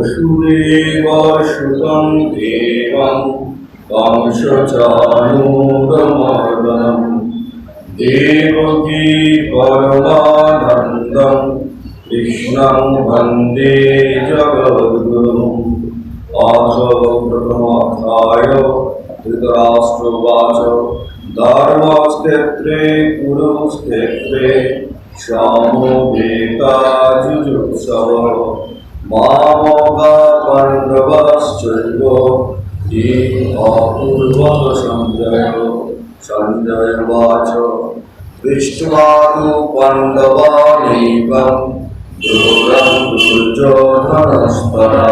वसुदेवसुतं देवं कंसचाणूरमर्दनं देवकी परमानन्दं कृष्णं वन्दे जगद्गुरुम्। अथ प्रथमाध्याय धृतराष्ट्रोवाच धर्मक्षेत्रे कुरुक्षेत्रे समवेताजुजुत्सवः मामका पाण्डवश्चैव ये अपूर्वः सञ्जय उवाच दृष्ट्वा तु पाण्डवानेकं दूरं दुर्योधनस्तदा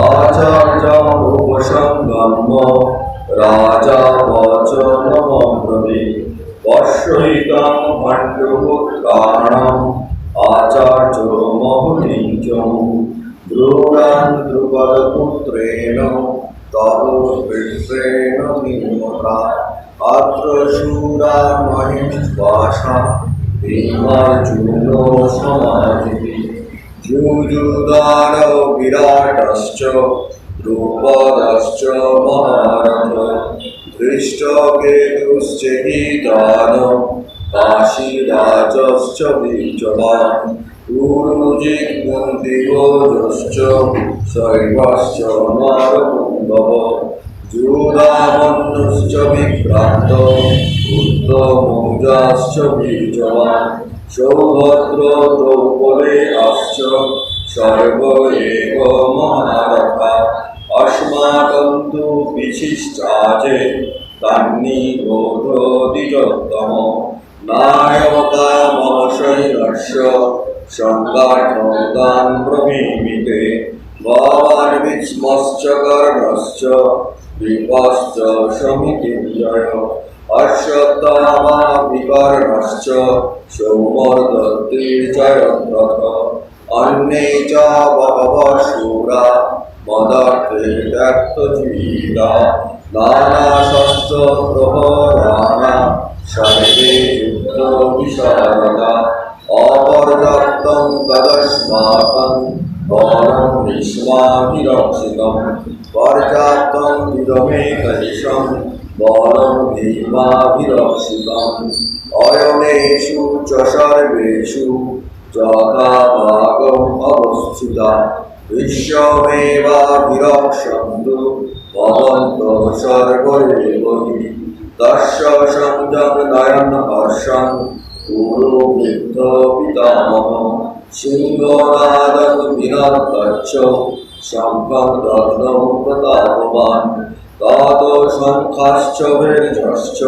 आचार्यमुपसङ्गम्य राजा वचनमब्रवीत् पश्यैतं पाण्डुपुत्राणाम् आचार्यमहनीचं द्रोणान् द्रुपदपुत्रेण तपोवृत्रेण निर्मता अत्र शूरा महिष्वासा भीमार्जुनो समाधिः युयुधानो विराटश्च द्रुपदश्च महारथः धृष्टकेतुश्च गीतानो काशीराजश्च बीजवान् पुरुजित्कुन्तिभोजश्च शैवश्च नारकुन्दवः जूदामन्युश्च विक्रान्त उत्तमौजाश्च बीजवान् सौभद्रो द्रौपदेयाश्च सर्व एव महारथा अस्माकं तु विशिष्टाजे तान्निबोधोदिजोत्तम नायका मम शैलस्य सङ्गार्थं ब्रवीमि भवान् विस्मश्च कर्णश्च विपश्च समितिञ्जय अश्वत्थामा विकर्णश्च सौमर्दत्तिर्जयद्रथः अन्ये च बहवः शूरा मदर्थे त्यक्तजीविता नानाशस्त्रप्रहराणा सर्वे युद्धविशारदा अपर्याप्तं तदस्माकं बलं भीष्माभिरक्षितं पर्याप्तं इदमेकैषं बलं भीमाभिरक्षितम् अयनेषु च सर्वेषु यथाभागम् अवस्थिता विश्वमेवाभिरक्षन्तु भवन्तः सर्व एव हि तस्य संजनयन् हर्षन् पुरोहितपितामहः सिंहनादं विनर्तच्च शङ्खं दग्धं प्रतापवान् ततो शङ्खाश्च भैर्यश्च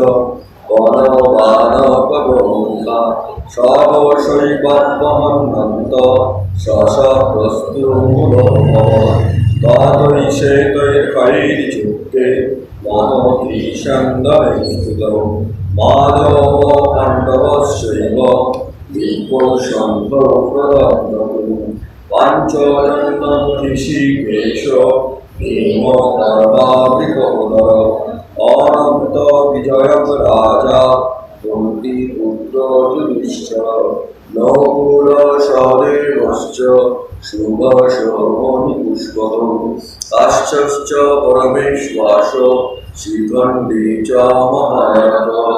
वनवानपगोमुखा सहसैवं वहन्नन्त सशस्त्रस्तुमुलोभवन् तदैषैतैर्हैर्युक्ते मनोधीशन्दनैस्तुतौ माधवो पाण्डवश्चैव विपुशङ्खौ प्रदद्मतु पाञ्चजन्यं ऋषिकेश भीमकर्मावृकोदर अनन्तविजयं राजा कुन्तीपुत्र युधिष्ठिर नकुलसहदेवश्च शुभशोभनिपुष्पः काश्चश्च परमेश्वास शिखण्डी च महारथः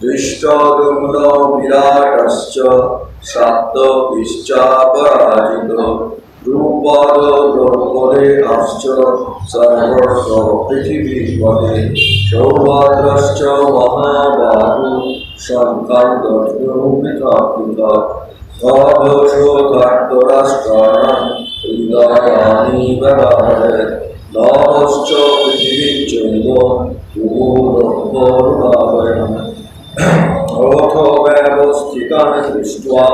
धृष्टद्युम्नो विराटश्च सात्यकिश्चापराजितः द्रुपदो द्रौपदेयाश्च सर्वस्य पृथिवीपते सौभद्रश्च महाबाहु शङ्खं दद्मो पृथक् पृथक् सदोषो धर्तराष्ट्राणां हृदयानि ददारे नभश्च पृथिवीं चैव भूरोर्भावयन् अथ व्यवस्थितान् दृष्ट्वा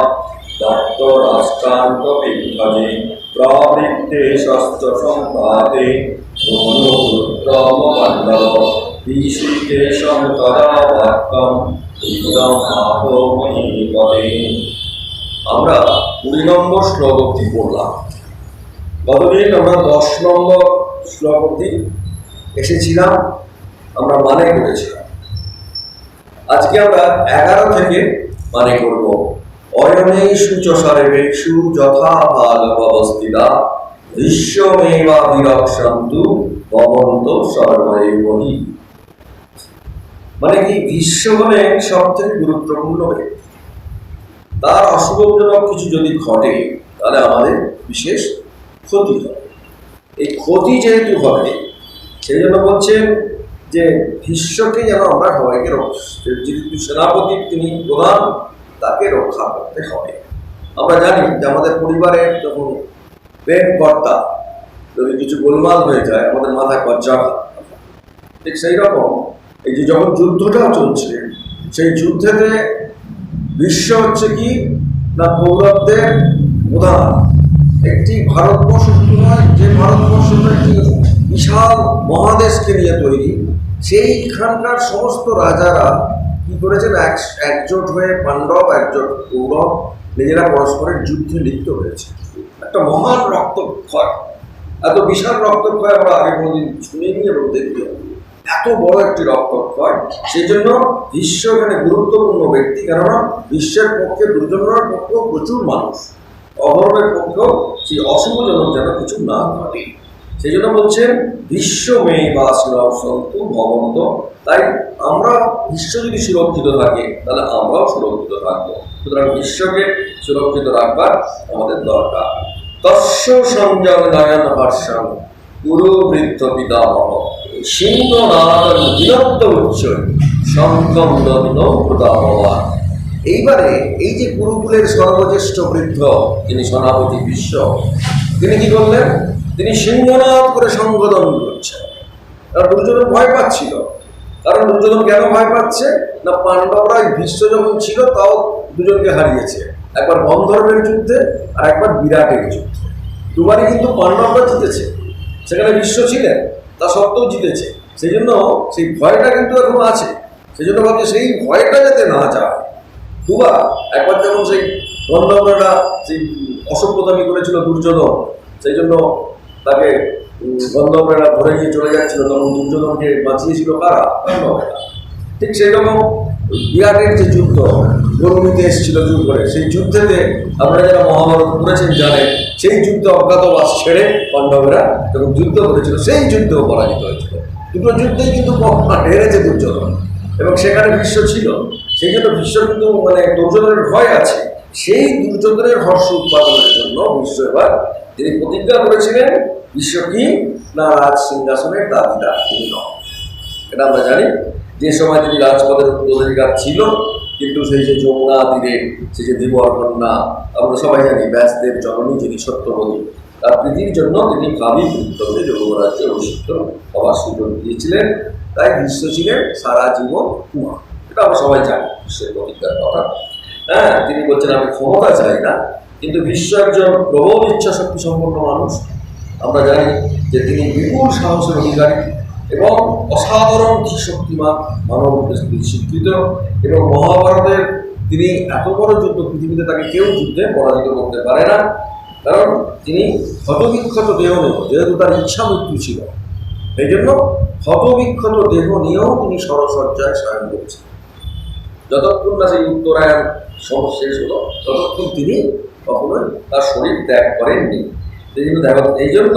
दत्तराष्ट्रान्तपीठजे प्रवृत्ते शस्त्रसम्पाते मनोवृत्तममण्डल ऋषिकेशं तदा वाक्यम् इदम् आहो महीपते। আমরা 20 নম্বর শ্লোক অবধি পড়লাম। গতদিন আমরা 10 নম্বর শ্লোক অবধি এসেছিলাম, আমরা মানে করেছিলাম। আজকে আমরা 11 থেকে মানে করব। অয়নেষু চ সর্বেষু যথা ভাগমবস্থিতা বিশ্বমেবাভিরক্ষন্তু ভবন্ত সর্বৈবহি। মানে কি, বিশ্ব হলেন সব থেকে গুরুত্বপূর্ণ ব্যক্তি। তার অশুভজনক কিছু যদি ঘটে তাহলে আমাদের বিশেষ ক্ষতি হবে। এই ক্ষতি যেহেতু হবে সেই জন্য বলছেন যে বিশ্বকে যেন আমরা সবাইকে যেহেতু সেনাপতি তিনি প্রধান, তাকে রক্ষা করতে হবে। আমরা জানি যে আমাদের পরিবারের যখন পেট কর্তা যদি কিছু গোলমাল হয়ে যায় আমাদের মাথায় কজ্জা, ঠিক সেই রকম এই যে যখন যুদ্ধটা চলছে সেই যুদ্ধেতে বিশ্ব হচ্ছে কি না কৌরবদের প্রধান। একটি ভারতবর্ষ শুধু নয়, যে ভারতবর্ষটা একটি বিশাল মহাদেশকে নিয়ে তৈরি, সেইখানকার সমস্ত রাজারা কি করেছেন, একজোট হয়ে পাণ্ডব একজোট কৌরব নিজেরা পরস্পরের যুদ্ধে লিপ্ত হয়েছে। একটা মহান রক্তক্ষয়, এত বিশাল রক্তক্ষয় আমরা আগে কোনোদিন শুনিনি এবং দেখিনি। এত বড় একটি রক্তক্ষয়, সেই জন্য বিশ্ব এখানে গুরুত্বপূর্ণ ব্যক্তি। কেননা বিশ্বের পক্ষে, দুর্যোধনের পক্ষেও প্রচুর মানুষ, অধর্মের পক্ষেও সেই অশুভজনক যেন কিছু না ঘটে। সেই জন্য বলছেন বিশ্বমেবাভিরক্ষন্তু ভবন্ত। তাই আমরা বিশ্ব যদি সুরক্ষিত থাকে তাহলে আমরাও সুরক্ষিত থাকবো। সুতরাং বিশ্বকে সুরক্ষিত রাখবার আমাদের দরকার। তস্য সংযম হর্ষণ গুরু বৃদ্ধ পিতামহ সিংহনাদ বিরক্ত উচ্চ সংকম প্রতাপবান। এইবারে এই যে গুরুকুলের সর্বজ্যেষ্ঠ বৃদ্ধ তিনি সেনাপতি বিশ্ব, তিনি কি করলেন, তিনি সিংহনাদ করে সংবোধন করছেন। আর দুর্যোধন ভয় পাচ্ছিল। কারণ দুর্যোধন কেন ভয় পাচ্ছে না, পাণ্ডবরা ভীষ্ম যখন ছিল তাও দুজনকে হারিয়েছে, একবার গন্ধর্বের যুদ্ধে আর একবার বিরাটের যুদ্ধে। দুবারই কিন্তু পাণ্ডবরা জিতেছে, সেখানে ভীষ্ম ছিলেন, তা সত্ত্বেও জিতেছে। সেই জন্য সেই ভয়টা কিন্তু এখন আছে। সেই জন্য ভাবছে সেই ভয়টা যাতে না যায়। দুবার, একবার যখন সেই গন্ধর্বরা সেই অসভ্যতামি করেছিল দুর্যোধন, সেই জন্য তাকে গন্ধর্বরা ধরে নিয়ে চলে যাচ্ছিল, তখন দুর্যোধনকে বাঁচিয়েছিল কারা, পাণ্ডবেরা। ঠিক সেই রকম বিরাটের যে যুদ্ধ, গরুমিতে এসেছিল জোর করে, সেই যুদ্ধেতে আপনারা যারা মহাভারত পড়েছেন জানেন, সেই যুদ্ধে অজ্ঞাতবাস ছেড়ে পাণ্ডবেরা যখন যুদ্ধ করেছিল সেই যুদ্ধেও পরাজিত হয়েছিল। দুটো যুদ্ধেই কিন্তু হেরেছে দুর্যোধন, এবং সেখানে বিশ্ব ছিল। সেই জন্য বিশ্ব কিন্তু দুর্যোধনের ভয় আছে। সেই দুর্যোধনের হর্ষ উৎপাদনের জন্য বিশ্ব এবার তিনি প্রতিজ্ঞা করেছিলেন, বিশ্ব কি না রাজ সিংহাসনের দাবিদার তিনি নন। এটা আমরা জানি। যে সময় তিনি রাজপদের অধিকার ছিল, কিন্তু সেই যে যমুনা তীরে সেই যে দেবর কন্যা, আমরা সবাই জানি ব্যাসদেব জননী যিনি সত্যবতী, তার প্রীতির জন্য তিনি কাবি পুত্রকে যুবরাজ্যে অভিষিক্ত হওয়ার সুযোগ দিয়েছিলেন। তাই বিশ্ব ছিলেন সারা জীবন কুমার। এটা আমরা সবাই জানি বিশ্বের প্রতিজ্ঞার কথা। হ্যাঁ, তিনি বলছেন আমি ক্ষমতা চাই না, কিন্তু বিশ্ব একজন প্রবল ইচ্ছা শক্তি সম্পন্ন মানুষ। আমরা জানি যে তিনি বিপুল সাহসের অধিকারী এবং অসাধারণ ধীশক্তিমান মানবরূপে স্বীকৃত। এবং মহাভারতের তিনি এত বড় যুদ্ধ, পৃথিবীতে তাকে কেউ যুদ্ধে পরাজিত করতে পারে না। কারণ তিনি ক্ষতবিক্ষত দেহ নেব, যেহেতু তার ইচ্ছা মৃত্যু ছিল, এই জন্য ক্ষতবিক্ষত দেহ নিয়েও তিনি সরসজ্জায় শয়ন করেছেন। যতক্ষণ না সেই উত্তরায়ণ শেষ হলো ততক্ষণ তিনি কখনোই তার শরীর ত্যাগ করেননি। এই জন্য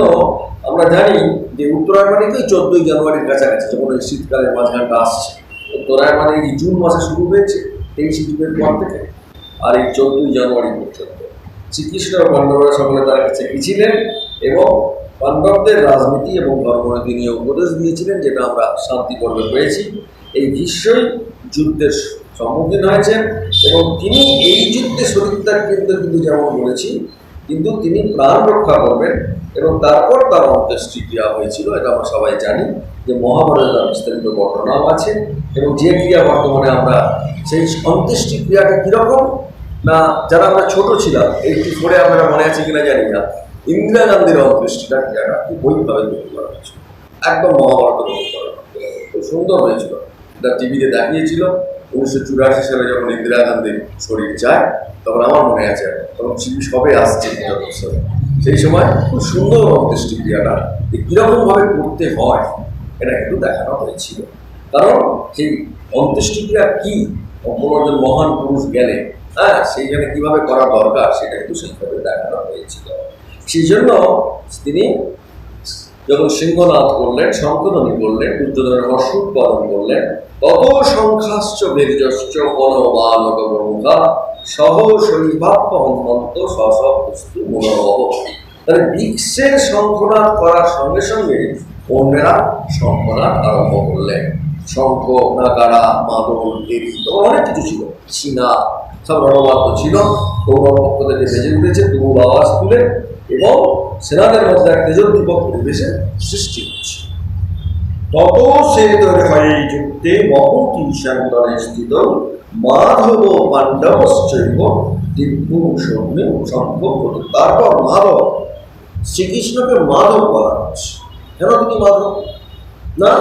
আমরা জানি যে উত্তরায়ণ মানে কি 14ই জানুয়ারির কাছাকাছি, যখন এই শীতকালের মাঝখানটা আসছে। উত্তরায়ণ মানে এই জুন মাসে শুরু হয়েছে 23 জুনের পর থেকে, আর এই 14ই জানুয়ারি পর্যন্ত শ্রীকৃষ্ণ পাণ্ডবরা সকলে তার কাছে গিয়েছিলেন এবং পাণ্ডবদের রাজনীতি এবং ধর্মনীতি নিয়ে উপদেশ দিয়েছিলেন, যেটা আমরা শান্তি পর্বে পেয়েছি। এই বিশ্বই যুদ্ধের সম্মুখীন হয়েছেন এবং তিনি এই যুদ্ধে শরীরত্যাগ কিন্তু যেমন বলেছি, কিন্তু তিনি প্রাণ রক্ষা করবেন এবং তারপর তার অন্ত্যেষ্টিক্রিয়া হয়েছিল। এটা আমরা সবাই জানি যে মহাভারতের বিস্তারিত ঘটনাও আছে। এবং যে ক্রিয়া বর্তমানে আমরা সেই অন্ত্যেষ্টিক্রিয়াটা কীরকম না, যারা আমরা ছোট ছিলাম 84-এ, আপনারা মনে আছে কিনা জানি না, ইন্দিরা গান্ধীর অন্ত্যেষ্টিটা ক্রিয়াটা খুব বইভাবে তৈরি করা হয়েছিল, একদম মহাভারত তৈরি করা খুব সুন্দর হয়েছিল। এটা টিভিতে দেখিয়েছিল 1984 সালে যখন ইন্দিরা গান্ধীর শরীর যায়, তখন আমার মনে আছে, তখন টিভি সবে আসছে সেই সময় খুব সুন্দর অন্ত্যেষ্টিক্রিয়াটা কীরকমভাবে করতে হয় এটা কিন্তু দেখানো হয়েছিল। কারণ সেই অন্ত্যেষ্টিক্রিয়া কী, কোনো একজন মহান পুরুষ গেলে সেইখানে কীভাবে করা দরকার সেটা কিন্তু সেইভাবে দেখানো হয়েছিল। সেই জন্য তিনি যখন সিংহনাদ করলেন, শঙ্খধ্বনি করলেন, দুর্যোধনের অশ্ব উৎপাদন করলেন, তত সংখ্যাশ্চ বীর্যশ্চ বনবানক প্রমুখা সহ শৈবাপ্য হন্ত সশস্তু মনোরব। তাহলে বৃক্ষের শঙ্খনাদ করার সঙ্গে সঙ্গে অন্যেরা শঙ্খনাদ আরম্ভ করলেন। শঙ্খ, নাগারা, মাদল, দেবী, তখন অনেক কিছু ছিল, চীনা সব রণবাদ্য ছিল। কৌরব পক্ষ থেকে বেজে উঠেছে তুমুল আওয়াজ তুলে, এবং সেনাদের মধ্যে এক তেজোদ্দীপক পরিবেশের সৃষ্টি হচ্ছে। তত সে হয়ে যুক্তে মহতি শান্তনে স্থিত মাধব পাণ্ডবশ্চৈব দিব্যু সৌম্য সম্ভব। তারপর মাধব, শ্রীকৃষ্ণকে মাধব বলা হচ্ছে। কেন তিনি মাধব? না,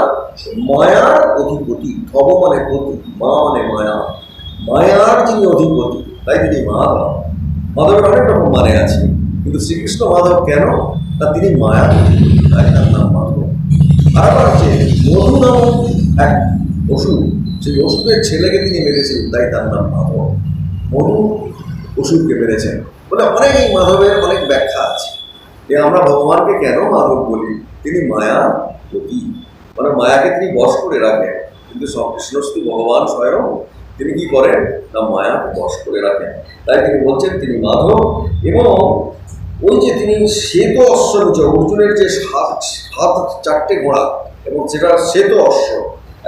মায়ার অধিপতি। ভব মানে পতি, মা মানে মায়া, মায়ার যিনি অধিপতি, তাই তিনি মাধব। মাধবের অনেক রকম মানে আছে, কিন্তু শ্রীকৃষ্ণ মাধব কেন? তা তিনি মায়ার অধিপতি, তাই তার নাম মাধব। আর আবার হচ্ছে মধু নামক এক অসুর, সেই অসুরের ছেলেকে তিনি মেরেছিলেন, তাই তার নাম মাধব। মধু অসুরকে মেরেছেন বলে অনেক, এই মাধবের অনেক ব্যাখ্যা আছে। যে আমরা ভগবানকে কেন মাধব বলি? তিনি মায়া পতি, মানে মায়াকে তিনি বশ করে রাখেন। কিন্তু কৃষ্ণস্থ ভগবান স্বয়ং তিনি কি করেন? না, মায়াকে বশ করে রাখেন, তাই তিনি বলছেন তিনি মাধব। এবং ওই যে তিনি শ্বেত অশ্ব নিচে, অর্জুনের যে হাত চারটে ঘোড়া এবং সেটা শ্বেত অশ্ব,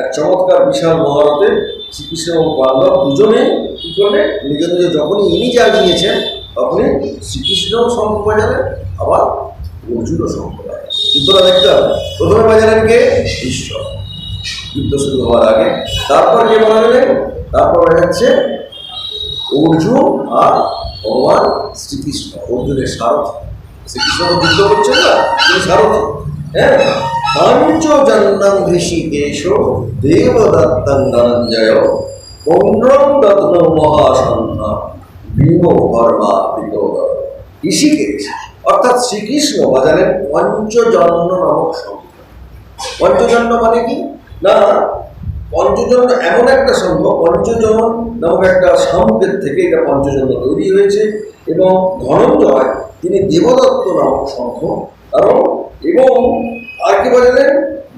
এক চমৎকার বিশাল মহারথে শ্রীকৃষ্ণ এবং পাণ্ডব দুজনেই কী করলেন? নিজে নিজে যখনই ইনি যা নিয়েছেন, তখনই শ্রীকৃষ্ণও শঙ্খ বাজালেন, আবার অর্জুনও শঙ্খ বাজালেন। যুদ্ধটা দেখতে হবে, প্রথমে বাজালেন কে? ঈশ্বর, যুদ্ধ শুরু হওয়ার আগে। তারপর কে বাজালেন? তারপর বাজাচ্ছে অর্জুন আর ভগবান শ্রীকৃষ্ণ, অর্জুনের সারথি। শ্রীকৃষ্ণ তো যুদ্ধ করছেন না, তিনি সারথি। হ্যাঁ, পাঞ্চজন্যং ঋষিকেশ দেবদত্তং ধনঞ্জয় পৌণ্ড্রং দত্ত মহাসন্না ভীম কর্মা প্রীতোদর। ঋষিকেশ অর্থাৎ শ্রীকৃষ্ণ বাজালেন পঞ্চজন্য নামক শঙ্খ। পঞ্চজন্য মানে কি? না, পঞ্চজন্য এমন একটা শঙ্খ, পঞ্চজন নামক একটা শামুকের থেকে এটা পঞ্চজন্য তৈরি হয়েছে। এবং ধনঞ্জয় তিনি দেবদত্ত নামক শঙ্খ, কারণ এবং আর কি বাজালেন?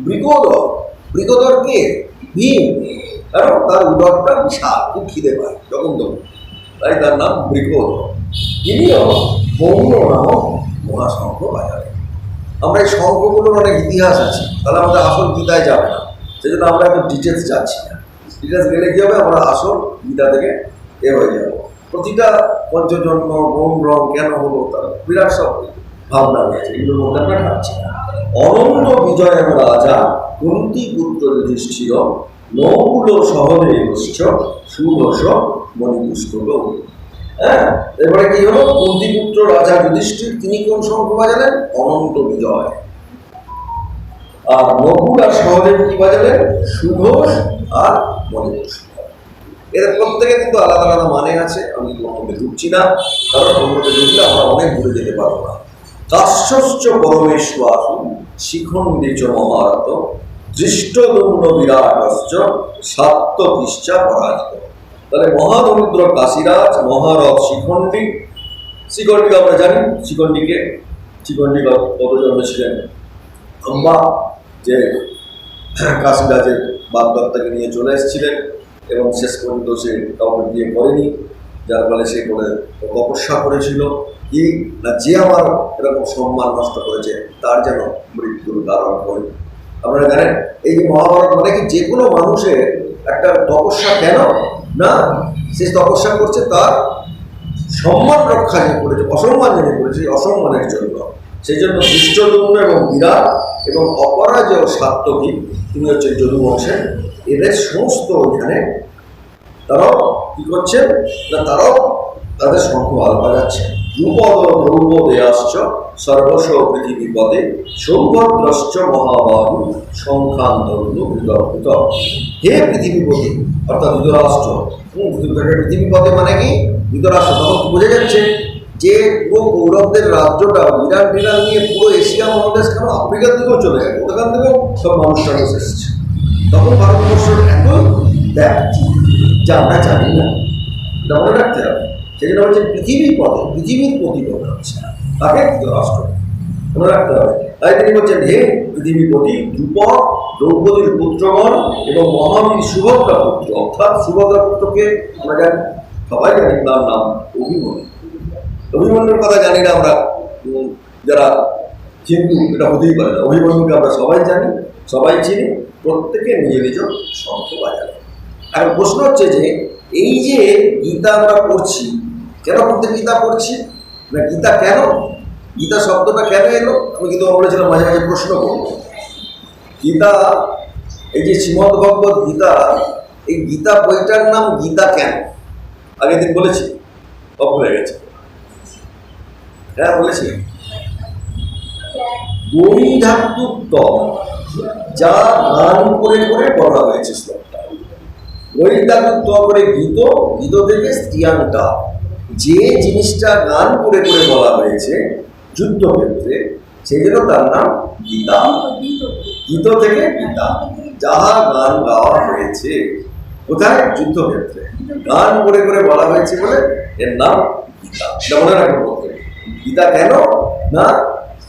বৃকোদর। বৃকোদর কে? ভীম, কারণ তার উদরটা বিশাল, খুব খিদে পায় যখন তখন, তাই তার নাম বৃকোদর। তিনিও পৌণ্য নামক মহাশঙ্খ বাজালেন। আমরা এই শঙ্খগুলোর অনেক ইতিহাস আছে, তাহলে আমাদের আসল গীতায় যাবে না, সেই জন্য আমরা একটু ডিটেলস যাচ্ছি না। ডিটেলস গেলে কী হবে? আমরা আসল গীতা থেকে হয়ে যাব। প্রতিটা পঞ্চজন্ম, বন রং কেন হলো, তার বিরাট সব ভাবনা রয়েছে, এগুলোর মধ্যে আমরা থাকছি না। অনন্ত বিজয় রাজা কুন্তি পুত্র যুধিষ্ঠির নকুল সহদেবশ্চ সুঘোষ মণিপুষ্পক। হ্যাঁ, এবারে কি হলো? কুন্তি পুত্র রাজা যুধিষ্ঠির তিনি কোন শঙ্খ বাজালেন? অনন্ত বিজয়। আর নকুল আর সহদেব কি বাজালেন? সুঘোষ আর মণিপুষ্প। এদের প্রত্যেকে কিন্তু আলাদা আলাদা মানে আছে, আমি তোমাকে ঢুকছি না, কারণ তোমাকে ঢুকলে আমরা অনেক দূরে যেতে পারবো না। কাশ্যশ্চ পরমেশ্বর শিখণ্ডী চ মহারথ দৃষ্টদুম্ন বিরাটশ্চ সাত্যকিশ্চা পরাজিত। তাহলে মহাদরিদ্র কাশীরাজ, মহারথ শিখণ্ডী। শিখণ্ডীকে আমরা জানি, শিখণ্ডীকে কত জন্মেছিলেন? আম্বা, যে কাশীরাজের বাগদত্তাকে নিয়ে চলে এসেছিলেন এবং শেষ পর্যন্ত সে কাউকে বিয়ে করেনি, যার ফলে সে করে তপস্যা করেছিল কি না, যে আমার এরকম সম্মান নষ্ট করেছে তার যেন মৃত্যুর কারণ হয়। আপনারা জানেন এই যে মহাভারত মানে কি, যে কোনো মানুষের একটা তপস্যা কেন না, সে তপস্যা করছে তার সম্মান রক্ষা যে করেছে, অসম্মান জেনে করেছে, অসম্মানের জন্য। সেই জন্য দৃষ্টদুম্ন এবং বিরাট এবং অপরাজয় সাত্যকী, তিনি হচ্ছে যদুবংশের, এদের সমস্ত এখানে তারাও কি করছেন না, তারাও তাদের শঙ্খ বাজাচ্ছে। রূপদ দ্রৌপদেয়াশ্চ সর্বস্ব পৃথিবীপদে সৌভদ্রশ্চ মহাবাহু সংখ্যান্তর্গ বিতর্কিত। হে পৃথিবীপতি, অর্থাৎ ধৃতরাষ্ট্র। পৃথিবীপদে মানে কি? ধৃতরাষ্ট্র। তখন বোঝা যাচ্ছে যে পুরো কৌরবদের রাজ্যটা বিরাট বিরাট নিয়ে পুরো এশিয়া মহাদেশ, কেন আফ্রিকার দিকেও চলে গেল, ওখান থেকেও সব মানুষ টানুষ এসেছে। তখন ভারতবর্ষের এত ব্যাপ্তি যা আমরা জানি না, এটা মনে রাখতে হবে। সেই জন্য হচ্ছে পৃথিবীর পথে, পৃথিবীর প্রতিপদ হচ্ছে তাকে ধৃতরাষ্ট্র, মনে রাখতে হবে। তাই তিনি বলছেন, হে পৃথিবীপতি, ধ্রুপদ দ্রৌপদীর পুত্রগণ এবং মহাবীর সুভদ্রা পুত্র, অর্থাৎ সুভদ্রা পুত্রকে আমরা জানি, সবাই জানি তার নাম অভিমন্যু। অভিমন্যুর কথা জানি না আমরা যারা হিন্দু, এটা হতেই পারে না। অভিমন্যুকে আমরা সবাই জানি, সবাই চিনি, প্রত্যেকে নিজ নিজ শঙ্খ বাজায়। এখন প্রশ্ন হচ্ছে যে এই যে গীতা আমরা পড়ছি, কেন প্রত্যেক গীতা পড়ছি না, গীতা কেন, গীতা শব্দটা কেন এলো? আমি কিন্তু বলেছিলাম মাঝে মাঝে প্রশ্ন করব। গীতা, এই যে শ্রীমদ্ ভগবত গীতা, এই গীতা বইটার নাম গীতা কেন? আগের দিন বলেছি, অফ হয়ে গেছে। হ্যাঁ বলেছি, বই ধাতুত্ব যা গান করে করে বলা হয়েছে শ্লোকটা। বই ধাতুত্ব করে গীত, গীত থেকে স্ত্রিয়াংটা, যে জিনিসটা গান করে করে বলা হয়েছে যুদ্ধক্ষেত্রে, সেই জন্য তার নাম গীতা। গীত থেকে গীতা, যাহা গান গাওয়া হয়েছে কোথায়? যুদ্ধক্ষেত্রে গান করে করে বলা হয়েছে বলে এর নাম গীতা। এটা মনে রাখবো প্রত্যেকে। গীতা কেন না,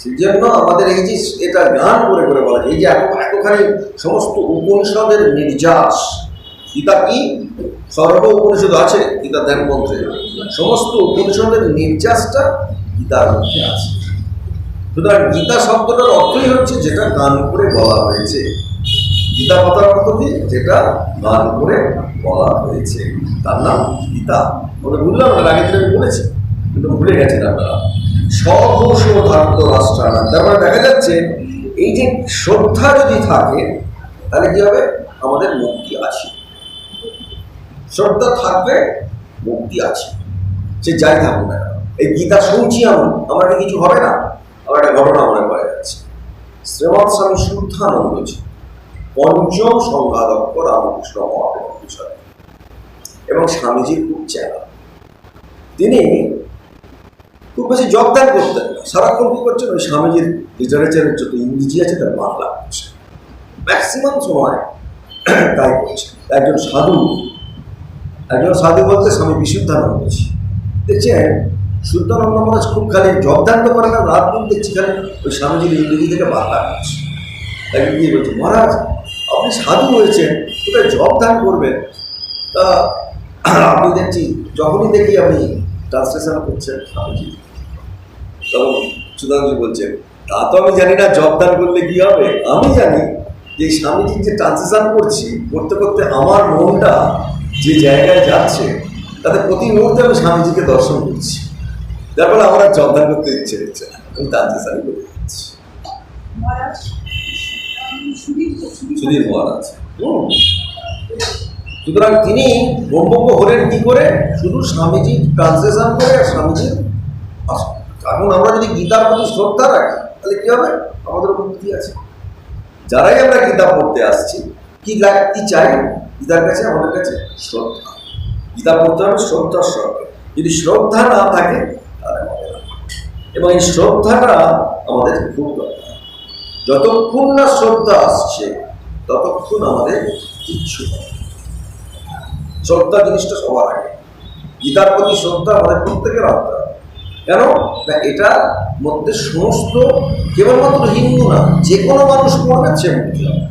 সেই জন্য আমাদের এই যে এটা গান করে করে বলা যায়, এই যে এতখানি সমস্ত উপনিষদের নির্যাস। গীতা কি? সর্ব উপনিষদ আছে গীতা ধ্যান মন্ত্রে, সমস্ত উপনিষদের নির্যাসটা গীতার মধ্যে আছে। সুতরাং গীতা শব্দটার অর্থই হচ্ছে যেটা গান করে বলা হয়েছে। গীতা কথার অর্থ কি? যেটা গান করে বলা হয়েছে, তার নাম গীতা। ওটা বুঝলাম না, আগে আমি বলেছি কিন্তু ভুলে গেছেন আপনারা। সর্বসৌধার্থ রাষ্ট্রায়ণ, তারপরে দেখা যাচ্ছে এই যে শ্রদ্ধা যদি থাকে তাহলে কি হবে? আমাদের মুক্তি আছে। শ্রদ্ধা থাকবে, মুক্তি আছে, সে যাই থাকুক না। এই গীতা শুনছি আমার কি কিছু হবে না? আমার একটা ঘটনা মনে পড়ে যাচ্ছে। শ্রীমৎ স্বামী শুদ্ধানন্দজি পঞ্চম সংঘাধ্যক্ষ রামকৃষ্ণ মহাদেব বিষয় এবং স্বামীজির খুব চেনা। তিনি খুব বেশি যোগদান করতেন না, সারাক্ষণ কি করছেন? ওই স্বামীজির লিটারেচারের যত ইংরেজি আছে তার বাংলা করছে, ম্যাক্সিমাম সময় তাই করছে। একজন সাধু বলতে স্বামী বিশুদ্ধানন্দজি। দেখছেন শুদ্ধানন্দ মহারাজ খুব খালি যোগদান তো করে না, রাত দিন দেখছি খালি ওই স্বামীজির ইংরেজি থেকে বাংলা করছে। তাকে গিয়ে বলছে, মহারাজ আপনি সাধু হয়েছেন, কোথায় যোগদান করবেন? তা আপনি দেখছি যখনই দেখি আপনি ট্রান্সলেশন করছেন স্বামীজি। তখন সুধানন্দজি বলছেন, তা তো আমি জানি না যোগদান করলে কি হবে। আমি জানি যে স্বামীজির যে ট্রান্সলেশন করতে করতে আমার মনটা যে জায়গায় যাচ্ছে, তাতে প্রতি মুহূর্তে আমি স্বামীজিকে দর্শন করছি, যার ফলে আমার যোগদান করতে ইচ্ছে হচ্ছে না, আমি ট্রান্সলেশনই করে দিচ্ছি। সুধীর মহারাজ। সুতরাং তিনি ব্রহ্মজ্ঞ হলেন কি করে? শুধু স্বামীজি ট্রান্সলেশন করে আর স্বামীজির। এখন আমরা যদি গীতার প্রতি শ্রদ্ধা রাখি তাহলে কি হবে? আমাদের মুক্তি আছে। যারাই আমরা গীতা পড়তে আসছি, কি চাই গীতার কাছে? আমাদের কাছে শ্রদ্ধা। গীতা পড়তে হবে শ্রদ্ধার সঙ্গে। যদি শ্রদ্ধা না থাকে তাহলে হবে না। এবং এই শ্রদ্ধাটা আমাদের খুব দরকার। যতক্ষণ না শ্রদ্ধা আসছে ততক্ষণ আমাদের কিচ্ছু হবে। শ্রদ্ধা জিনিসটা সবার আগে। গীতার প্রতি শ্রদ্ধা আমাদের প্রত্যেকের রাখতে হবে। কেন না, এটার মধ্যে সমস্ত, কেবলমাত্র হিন্দু না, যে কোনো মানুষ পড়বে সে মুক্তি হবে।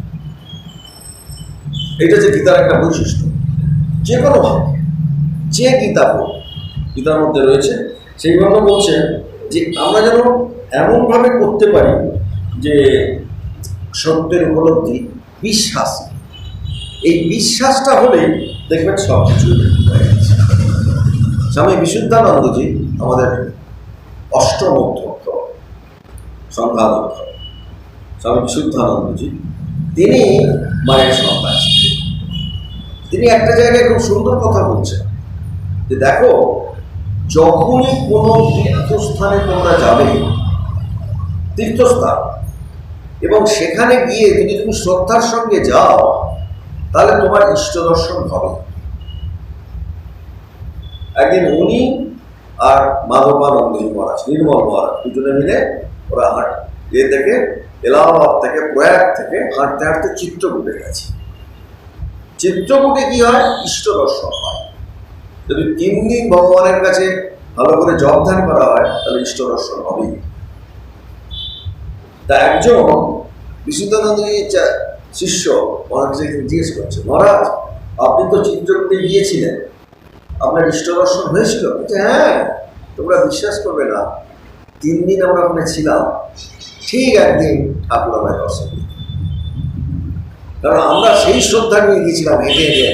এটা যে গীতার একটা বৈশিষ্ট্য। যে কোনো ভাবে যে গীতা পড়বে, গীতার মধ্যে রয়েছে, সেই জন্য বলছে যে আমরা যেন এমনভাবে করতে পারি যে সত্যের উপলব্ধি, বিশ্বাস। এই বিশ্বাসটা হলেই দেখবেন সব কিছু হয়ে গেছে। স্বামী বিশুদ্ধানন্দজি আমাদের অষ্টম অধ্যক্ষ, সংঘাধ্যক্ষ স্বামী বিশুদ্ধানন্দজি, তিনি মায়ের সন্তান ছিলেন। তিনি একটা জায়গায় খুব সুন্দর কথা বলছেন যে দেখো, যখনই কোনো তীর্থস্থানে তোমরা যাবে, তীর্থস্থান, এবং সেখানে গিয়ে যদি তুমি শ্রদ্ধার সঙ্গে যাও তাহলে তোমার ইষ্ট দর্শন হবে। একদিন উনি আর মাধবানন্দজি মহারাজ, নির্মল মহারাজ, দুজনে মিলে ওরা থেকে এলাহাবাদ থেকে, প্রয়াগ থেকে হাঁটতে হাঁটতে চিত্রকূটে গেছে। চিত্রকূটে কি হয়? ইষ্ট দর্শন হয়। যদি 3 দিন ভগবানের কাছে ভালো করে জপ ধ্যান করা হয় তাহলে ইষ্ট দর্শন হবেই। তা একজন বিশুদ্ধানন্দজির শিষ্য মহারাজকে জিজ্ঞেস করছে, মহারাজ আপনি তো চিত্রকূটে গিয়েছিলেন, আপনার ইষ্ট দর্শন হয়েছিল? হ্যাঁ, তোমরা বিশ্বাস করবে না, 3 দিন আমরা ওখানে ছিলাম, ঠিক একদিন ঠাকুর আমায় দর্শন দিল। কারণ আমরা সেই শ্রদ্ধা নিয়ে গিয়েছিলাম হেঁটে হেঁটে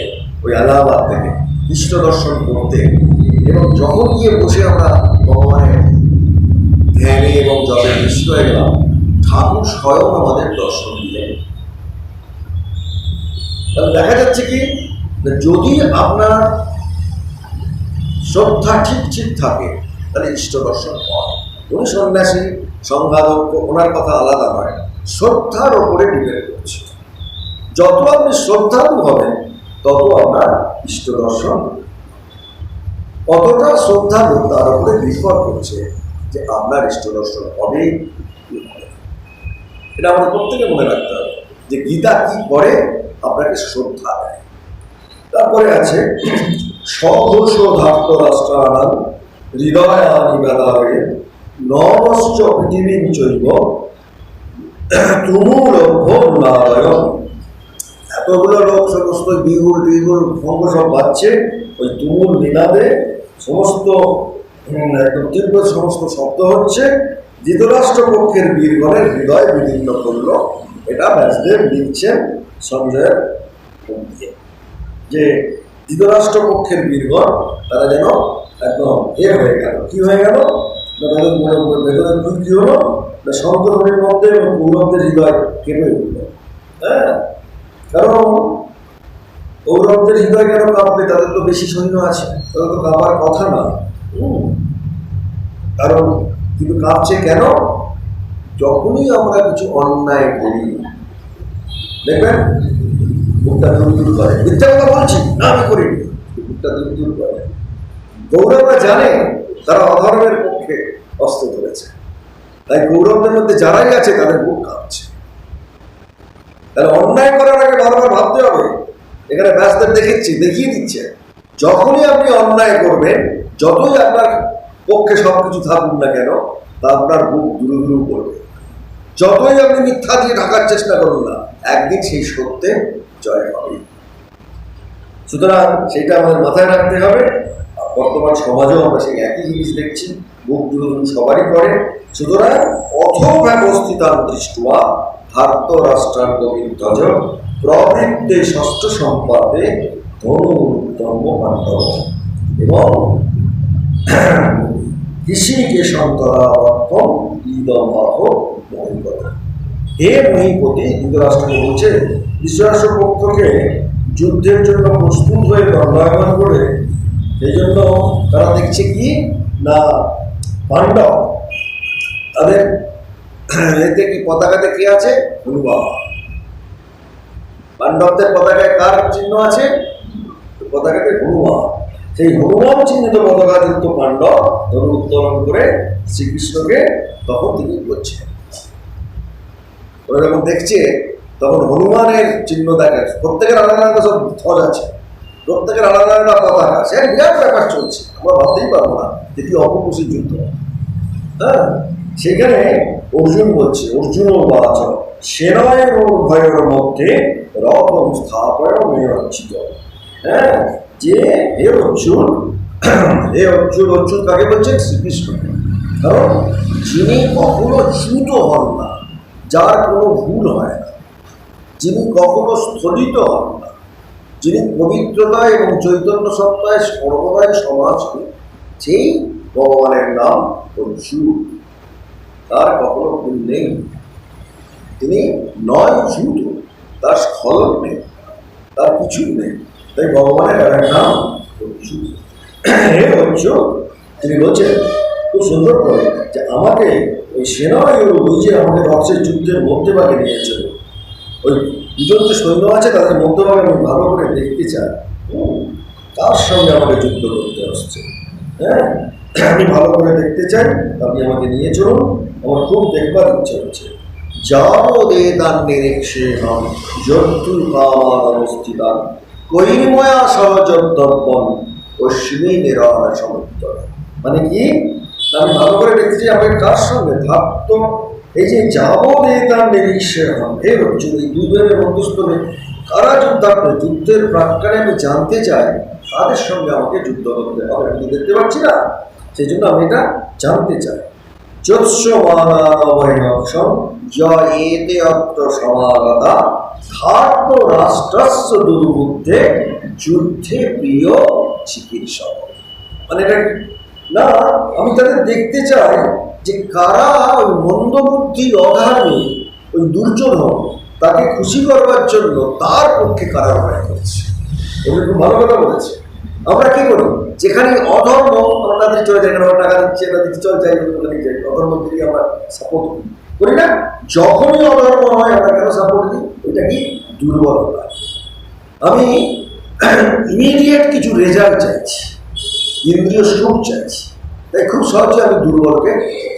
ওই এলাহাবাদ থেকে ইষ্ট দর্শন করতে, এবং যখন গিয়ে বসে আমরা ভগবানের ধ্যানে এবং জপে মিষ্ট হয়ে গেলাম, ঠাকুর স্বয়ং আমাদের দর্শন দিলেন। তাহলে দেখা যাচ্ছে কি, যদি আপনার শ্রদ্ধা ঠিক ঠিক থাকে তাহলে ইষ্ট দর্শন হয়। উনি সন্ন্যাসী, সংঘাতজ্ঞ, ওনার কথা আলাদা নয়, শ্রদ্ধার ওপরে ডিপেন্ড করছে। যত আপনি শ্রদ্ধালু হবেন তত আপনার ইষ্ট দর্শন, কতটা শ্রদ্ধালু তার উপরে নির্ভর করছে যে আপনার ইষ্ট দর্শন হবে কি হবে। এটা আমাদের প্রত্যেকে মনে রাখতে হবে যে গীতা কি করে, আপনাকে শ্রদ্ধা দেয়। তারপরে আছে সঘোষধার্ত রাষ্ট্রানাম হৃদয়ানি বেদারে নবশ্চ পৃথিবীং চৈব তুমুলভ্য মুলাদয়। এতগুলো লোক সমস্ত বিহুল বিহুল ভঙ্গ সব বাজছে, ওই তুমুল নিনাদে সমস্ত একদম তীব্র সমস্ত শব্দ হচ্ছে, ধৃতরাষ্ট্র পক্ষের বীরগণের হৃদয় বিদীর্ণ করল। এটা ব্যাসদেব লিখছেন সঞ্জয়ের মধ্যে, যে ধৃতরাষ্ট্র পক্ষের বীরগণ তারা যেন একদম হয়ে গেল। কি হয়ে গেল? তাদের ভেতরের দুঃখ কি হলো, সন্তরণের মধ্যে এবং কৌরবদের হৃদয় কেঁপে উঠল। হ্যাঁ, কারণ কৌরবদের হৃদয় কেন কাঁপবে? তাদের তো বেশি সৈন্য আছে, তাদের তো কাঁপার কথা না। কারণ কিন্তু কাঁপছে কেন? যখনই আমরা কিছু অন্যায় করি, দেখবেন বুকটা দূর করে। মিথ্যা কথা বলছি না, আমি করিনি, বুকটা দূর করে। গৌরবরা জানে তারা অধর্মের পক্ষে অস্ত্র ধরেছে, তাই গৌরবদের মধ্যে যারাই আছে তাদের বুক কাঁপছে। তাহলে অন্যায় করার আগে বারবার ভাবতে হবে। এখানে ব্যাসদেব দেখিয়ে দিচ্ছে, যখনই আপনি অন্যায় করবেন, যতই আপনার পক্ষে সবকিছু থাকুক না কেন, তা আপনার বুক দুরু দুরু করবে। যতই আপনি মিথ্যা দিয়ে ঢাকার চেষ্টা করুন না, একদিন সেই সত্যে জয় হবে। সুতরাং সেইটা আমাদের মাথায় রাখতে হবে। বর্তমান সমাজেও আমরা সেই একই জিনিস দেখছি, বুক দুরু দুরু সবারই করে। সুতরাং অথব্যবস্থিতান দৃষ্টা ধার্ত রাষ্ট্রার গোবিন্দজ প্রবৃত্তে ষষ্ঠ সম্পাদে ধনুর্ধর্ম পাণ্ডব এবং কৃষিকে সন্তরাবর্তম ইদমাহ মহিপতি। হে মহিপতি, ধৃতরাষ্ট্রকে বলছে, ধৃতরাষ্ট্র পক্ষকে যুদ্ধের জন্য প্রস্তুত হয়ে দণ্ডায়মান করে, সেই জন্য তারা দেখছে কি না, পাণ্ডব তাদের এতে কি পতাকাতে কি আছে? হনুমান। পাণ্ডবদের পতাকায় কার চিহ্ন আছে? পতাকাতে হনুমান। সেই হনুমান চিহ্নিত পতাকাযুক্ত পাণ্ডব ধনু উত্তোলন করে শ্রীকৃষ্ণকে তখন তিনি করছেন। ওরা যখন দেখছে তখন হনুমানের চিহ্ন দেখে, প্রত্যেকের আলাদা আলাদা সব ধ্বজ আছে, প্রত্যেকের আলাদা আলাদা পতাকা, সে বিরাট ব্যাপার চলছে, আমরা ভাবতেই পারবো না যে কি অপকুশী যুদ্ধ। হ্যাঁ, সেখানে অর্জুন বলছে, অর্জুন বাচ সেনায় ভয়ের মধ্যে রথম স্থাপয় মেয়চ্ছিত। হ্যাঁ, যে হে অর্জুন, অর্জুন কাকে বলছেন? শ্রীকৃষ্ণ। কারণ যিনি কখনো চ্যুত হন না, যার কোনো ভুল হয় না, যিনি কখনো স্থলিত হন না, যিনি পবিত্রতা এবং চৈতন্য সত্তায় সর্বদাই সমাজকে, সেই ভগবানের নাম অর্জুন। তার কখনো ভুল নেই, তিনি নয় চ্যুত, তার স্খলন নেই, তার কিছু নেই। তাই ভগবানের আর এক নাম অর্জুন। হে অর্জুন, তিনি বলছেন খুব সুন্দর করে যে আমাকে ওই সেনাবাহিনী ওই যে আমাকে রথের যুদ্ধের মধ্যভাগে নিয়েছিল, ওই দুজন যে সৈন্য আছে তাদের মধ্যভাগে আমি ভালো করে দেখতে চাই, তার সঙ্গে আমাকে যুদ্ধ করতে আসছে। হ্যাঁ, আমি ভালো করে দেখতে চাই, আপনি আমাকে নিয়ে চলুন, আমার খুব দেখবার ইচ্ছে হচ্ছে। যাবো দে দান নিরেক্ষে হাম জন্তু কামান অবস্থিতান কৈর্ময়া সহযোদ্ধব্যম অশ্বিনী নিরহনা সমুদ্র। মানে কি, আমি ভালো করে দেখছি আমি কার সঙ্গে ভাবত এই যে যাবদেতার নিরীক্ষে হে অর্জুন, এই দুজনের মধ্যস্থলে কারা যুদ্ধার্থে, যুদ্ধের প্রাক্কালে আমি জানতে চাই তাদের সঙ্গে আমাকে যুদ্ধ করতে হবে। আমি দেখতে পাচ্ছি না, সেই জন্য আমি এটা জানতে চাই। যৎসমানানবৈনক্ষম এতে অত্র সমাগতা ধার্ত রাষ্ট্রস্য দুর্বুদ্ধে যুদ্ধে প্রিয় চিকিৎসক। মানে এটা না, আমি তাদের দেখতে চাই যে কারা ওই মন্দবুদ্ধি অধার্মী ওই দুর্যোধন তাকে খুশি করবার জন্য তার পক্ষে কারা লড়াই করছে। ওদের খুব ভালো কথা বলেছে। আমরা কি করি, যেখানে অধর্ম আমরা তাদের চলে যাই, আমরা টাকা দিচ্ছি, এটা দিচ্ছি, চল যাই, ওখানে যাই, অধর্মের দিকে আমরা সাপোর্ট করি না। যখনই অধর্ম হয় আমরা কেন সাপোর্ট দিই? এটা কি দুর্বলতা। আমি ইমিডিয়েট কিছু রেজাল্ট চাইছি, ইন্দ্রিয় সুখ চাইছি, তাই খুব সহজে আমি দুর্বলকে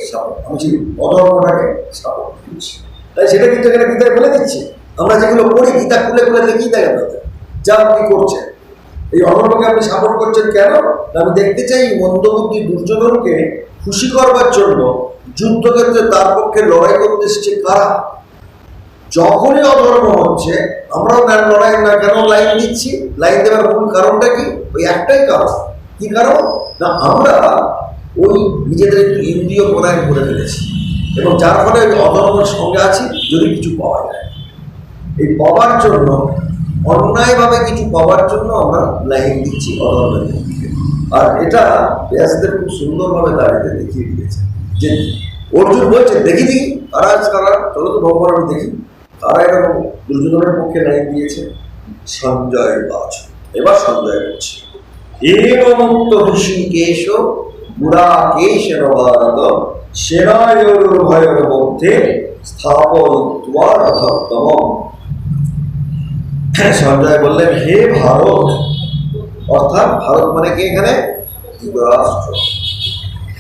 সাপোর্ট, আমি সেই অধর্মটাকে সাপোর্ট দিচ্ছি। তাই সেটা কিন্তু এখানে গীতায় বলে দিচ্ছি। আমরা যেগুলো করি গীতা খুলে খুলে দেখি দেখেন যা আপনি করছেন, এই অধর্মকে আপনি সাপোর্ট করছেন কেন? আমি দেখতে চাই মন্দবুদ্ধি দুর্যোধনকে খুশি করবার জন্য যুদ্ধক্ষেত্রে তার পক্ষে লড়াই করতে এসেছে কারা। যখনই অধর্ম হচ্ছে আমরাও লড়াই না কেন লাইন দিচ্ছি। লাইন দেওয়ার মূল কারণটা কি? ওই একটাই কারণ। কি কারণ? না, আমরা ওই নিজেদের একটু ইন্দ্রিয় প্রদান করে ফেলেছি এবং যার ফলে ওই অধর্মের সঙ্গে আছি যদি কিছু পাওয়া যায়। এই পাওয়ার জন্য, অন্যায়ভাবে কিছু পাওয়ার জন্য আমরা লাইন দিচ্ছি অধর্মের দিকে। আর এটা ব্যাসদেব খুব সুন্দরভাবে দাঁড়িয়ে দেখিয়ে দিয়েছে যে অর্জুন বলছে দেখি দেখি কারা কারা, চলো তো ভগবান আমি দেখি কারা এরকম দুর্যোধনের পক্ষে লাইন দিয়েছে। সঞ্জয় বাচ, এবার সঞ্জয় বলছে এবমুক্ত ঋষিকেশ পুরাকেশেন ভারত সেনায়োর্ভয়োর মধ্যে স্থাপয়িত্বা রথোত্তমম। সঞ্জয় বললেন হে ভারত, অর্থাৎ ভারত মানে কি এখানে? যুবরাষ্ট্র,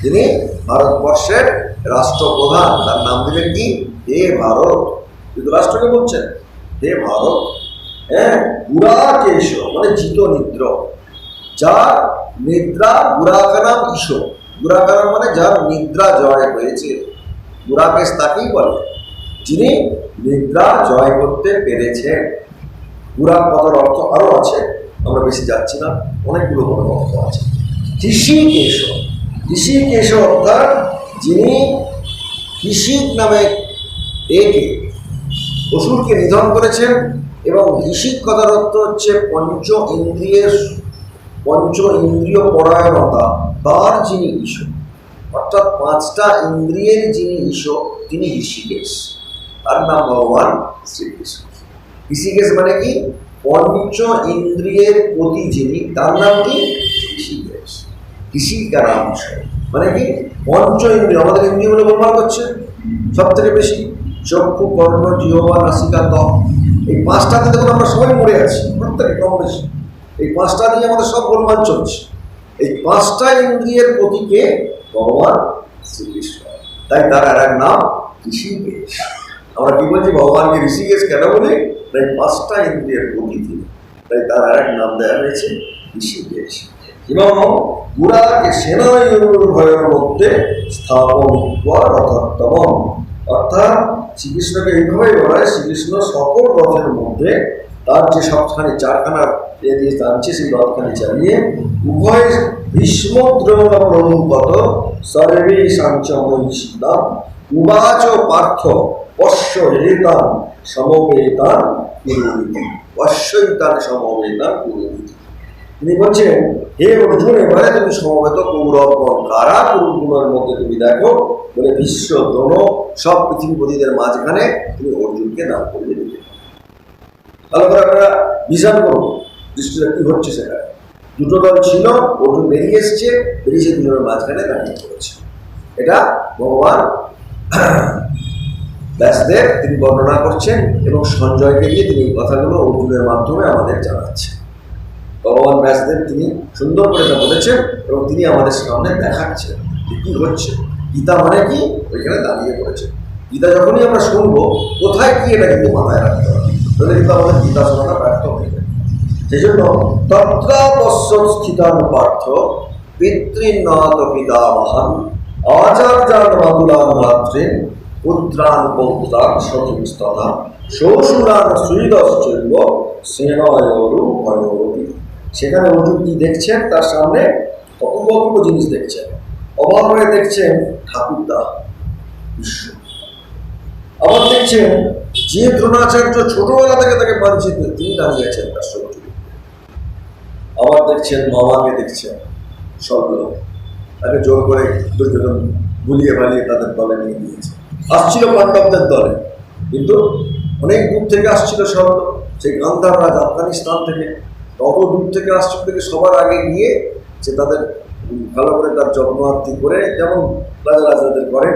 যিনি ভারতবর্ষের রাষ্ট্রপ্রধান, তার নাম দিলেন কি? হে ভারত। যুবরাষ্ট্রকে বলছেন হে ভারত। হ্যাঁ, পুরাকেশ মানে জিত নিদ্র, যার নিদ্রা, বুড়াকা নাম ঈশ, বুড়াকা নাম মানে যার নিদ্রা জয় হয়েছে। বুড়াকেশ তাকেই বলে যিনি নিদ্রা জয় করতে পেরেছেন। বুড়া কথার অর্থ আরো আছে, আমরা বেশি যাচ্ছি না, অনেকগুলো বড় অর্থ আছে। ঋষিকেশ, ঋষিকেশ অর্থাৎ যিনি ঋষিক নামে একে অসুরকে নিধন করেছেন। এবং ঋষিক কথার অর্থ হচ্ছে পঞ্চ ইন্দ্রিয় পরায়ণতা, তার যিনি ঈশ্বর, অর্থাৎ পাঁচটা ইন্দ্রিয়ের যিনি ঈশ্বর তিনি ঋষিকেশ, তার নাম ভগবান শ্রীকৃষ্ণ। ঋষিকেশ মানে কি? পঞ্চ ইন্দ্রিয়ের প্রতি যিনি, তার নাম কি? ঋষিকেশ। ঋষিকা নাম বিষয় মানে কি? পঞ্চ ইন্দ্রিয়, আমাদের ইন্দ্রিয়গুলো ব্যবহার করছে সব থেকে বেশি, চক্ষু, কর্ণ, জিহ্বা, নাসিকা, ত্বক। এই পাঁচটাতে দেখুন আমরা সবাই মরে আছি, প্রত্যেকে কম বেশি। এই পাঁচটা দিয়ে আমাদের সব গোলমাল চলছে। এই পাঁচটা ইন্দ্রিয়ের প্রতীকে ভগবান শ্রীকৃষ্ণ, তাই তার আর এক নাম ঋষিকেশ। আমরা কি বলছি? ভগবানকে ঋষিকেশ কেন বলি? তাই পাঁচটা ইন্দ্রিয়ের প্রতীক, তাই তার আর এক নাম দেওয়া হয়েছে ঋষিকেশ। এবং পুরাকে সেনায়োর্ভয়োর মধ্যে স্থাপয়িত্বা রথোত্তমম, অর্থাৎ শ্রীকৃষ্ণকে এইভাবেই বলা হয় শ্রীকৃষ্ণ সকল রথের মধ্যে তার যে সবখানে চারখানা দিয়ে টানছে সেই রথখানি চালিয়ে উভয় ভীষ্ম দ্রোণ প্রমুখত সর্বে সাঞ্চময়িষ্ণাম উবাচ পার্থ পশ্য এতান সমবেতান কুরুনীতি, পশ্যইতান সমবেতান কুরুনীতি। তিনি বলছেন হে অর্জুন, এবারে তুমি সমবেত কৌরবগণ কারা কুরুগুণের মধ্যে তুমি দেখো বলে ভীষ্ম দ্রোণ সব পৃথিবীপতিদের মাঝখানে তুমি অর্জুনকে নাম করিয়ে দিলে। ভালো করে আপনারা ভিশন করবো দৃষ্টিটা কি হচ্ছে। সেখানে দুটো দল ছিল, অর্জুন বেরিয়ে এসছে, বেরিয়ে দুজনের মাঝখানে দাঁড়িয়ে পড়েছে। এটা ভগবান ব্যাসদেব তিনি বর্ণনা করছেন এবং সঞ্জয়কে দিয়ে তিনি এই কথাগুলো অর্জুনের মাধ্যমে আমাদের জানাচ্ছেন। ভগবান ব্যাসদেব তিনি সুন্দর করে তা বলেছেন এবং তিনি আমাদের সামনে দেখাচ্ছেন যে কি হচ্ছে। গীতা মানে কি? ওইখানে দাঁড়িয়ে পড়েছে। গীতা যখনই আমরা শুনবো কোথায় কি, এটা কিন্তু মাথায় রাখতে হবে, তাহলে কিন্তু আমাদের গীতা শোনাটা ব্যর্থ হয়ে যাবে। সেই জন্য তত্রাপশ্যৎ স্থিতান পার্থ পিতৃন্নাথ পিতামহান আচার্যান মাতুলান ভ্রাতৃন পুত্রান পৌত্রান সতীস্তথা শ্বশুরান শ্রীদশ্চৈব সেনয়োরু ভয়োরপি। সেখানে অর্জুন কি দেখছেন? তার সামনে অপূর্ব অপূর্ব জিনিস দেখছেন, অবাক হয়ে দেখছেন ঠাকুরদা বিশ্ব। আবার দেখছেন যে দ্রোণাচার্য ছোটবেলা থেকে তাকে মানছেন তিনি দাঁড়িয়ে আছেন তার শত্রু। আবার দেখছেন মামাকে দেখছেন শল্য, তাকে জোর করে দুর্যোধন গুলিয়ে বালিয়ে তাদের দলে নিয়ে দিয়েছে। আসছিল পাণ্ডবদের দলে, কিন্তু অনেক দূর থেকে আসছিল শল্য, সেই গান্ধার রাজ আফগানিস্তান থেকে তত দূর থেকে আসছিল থেকে সবার আগে গিয়ে সে তাদের ভালো করে তার যত্ন আত্মি করে, যেমন রাজাদের করে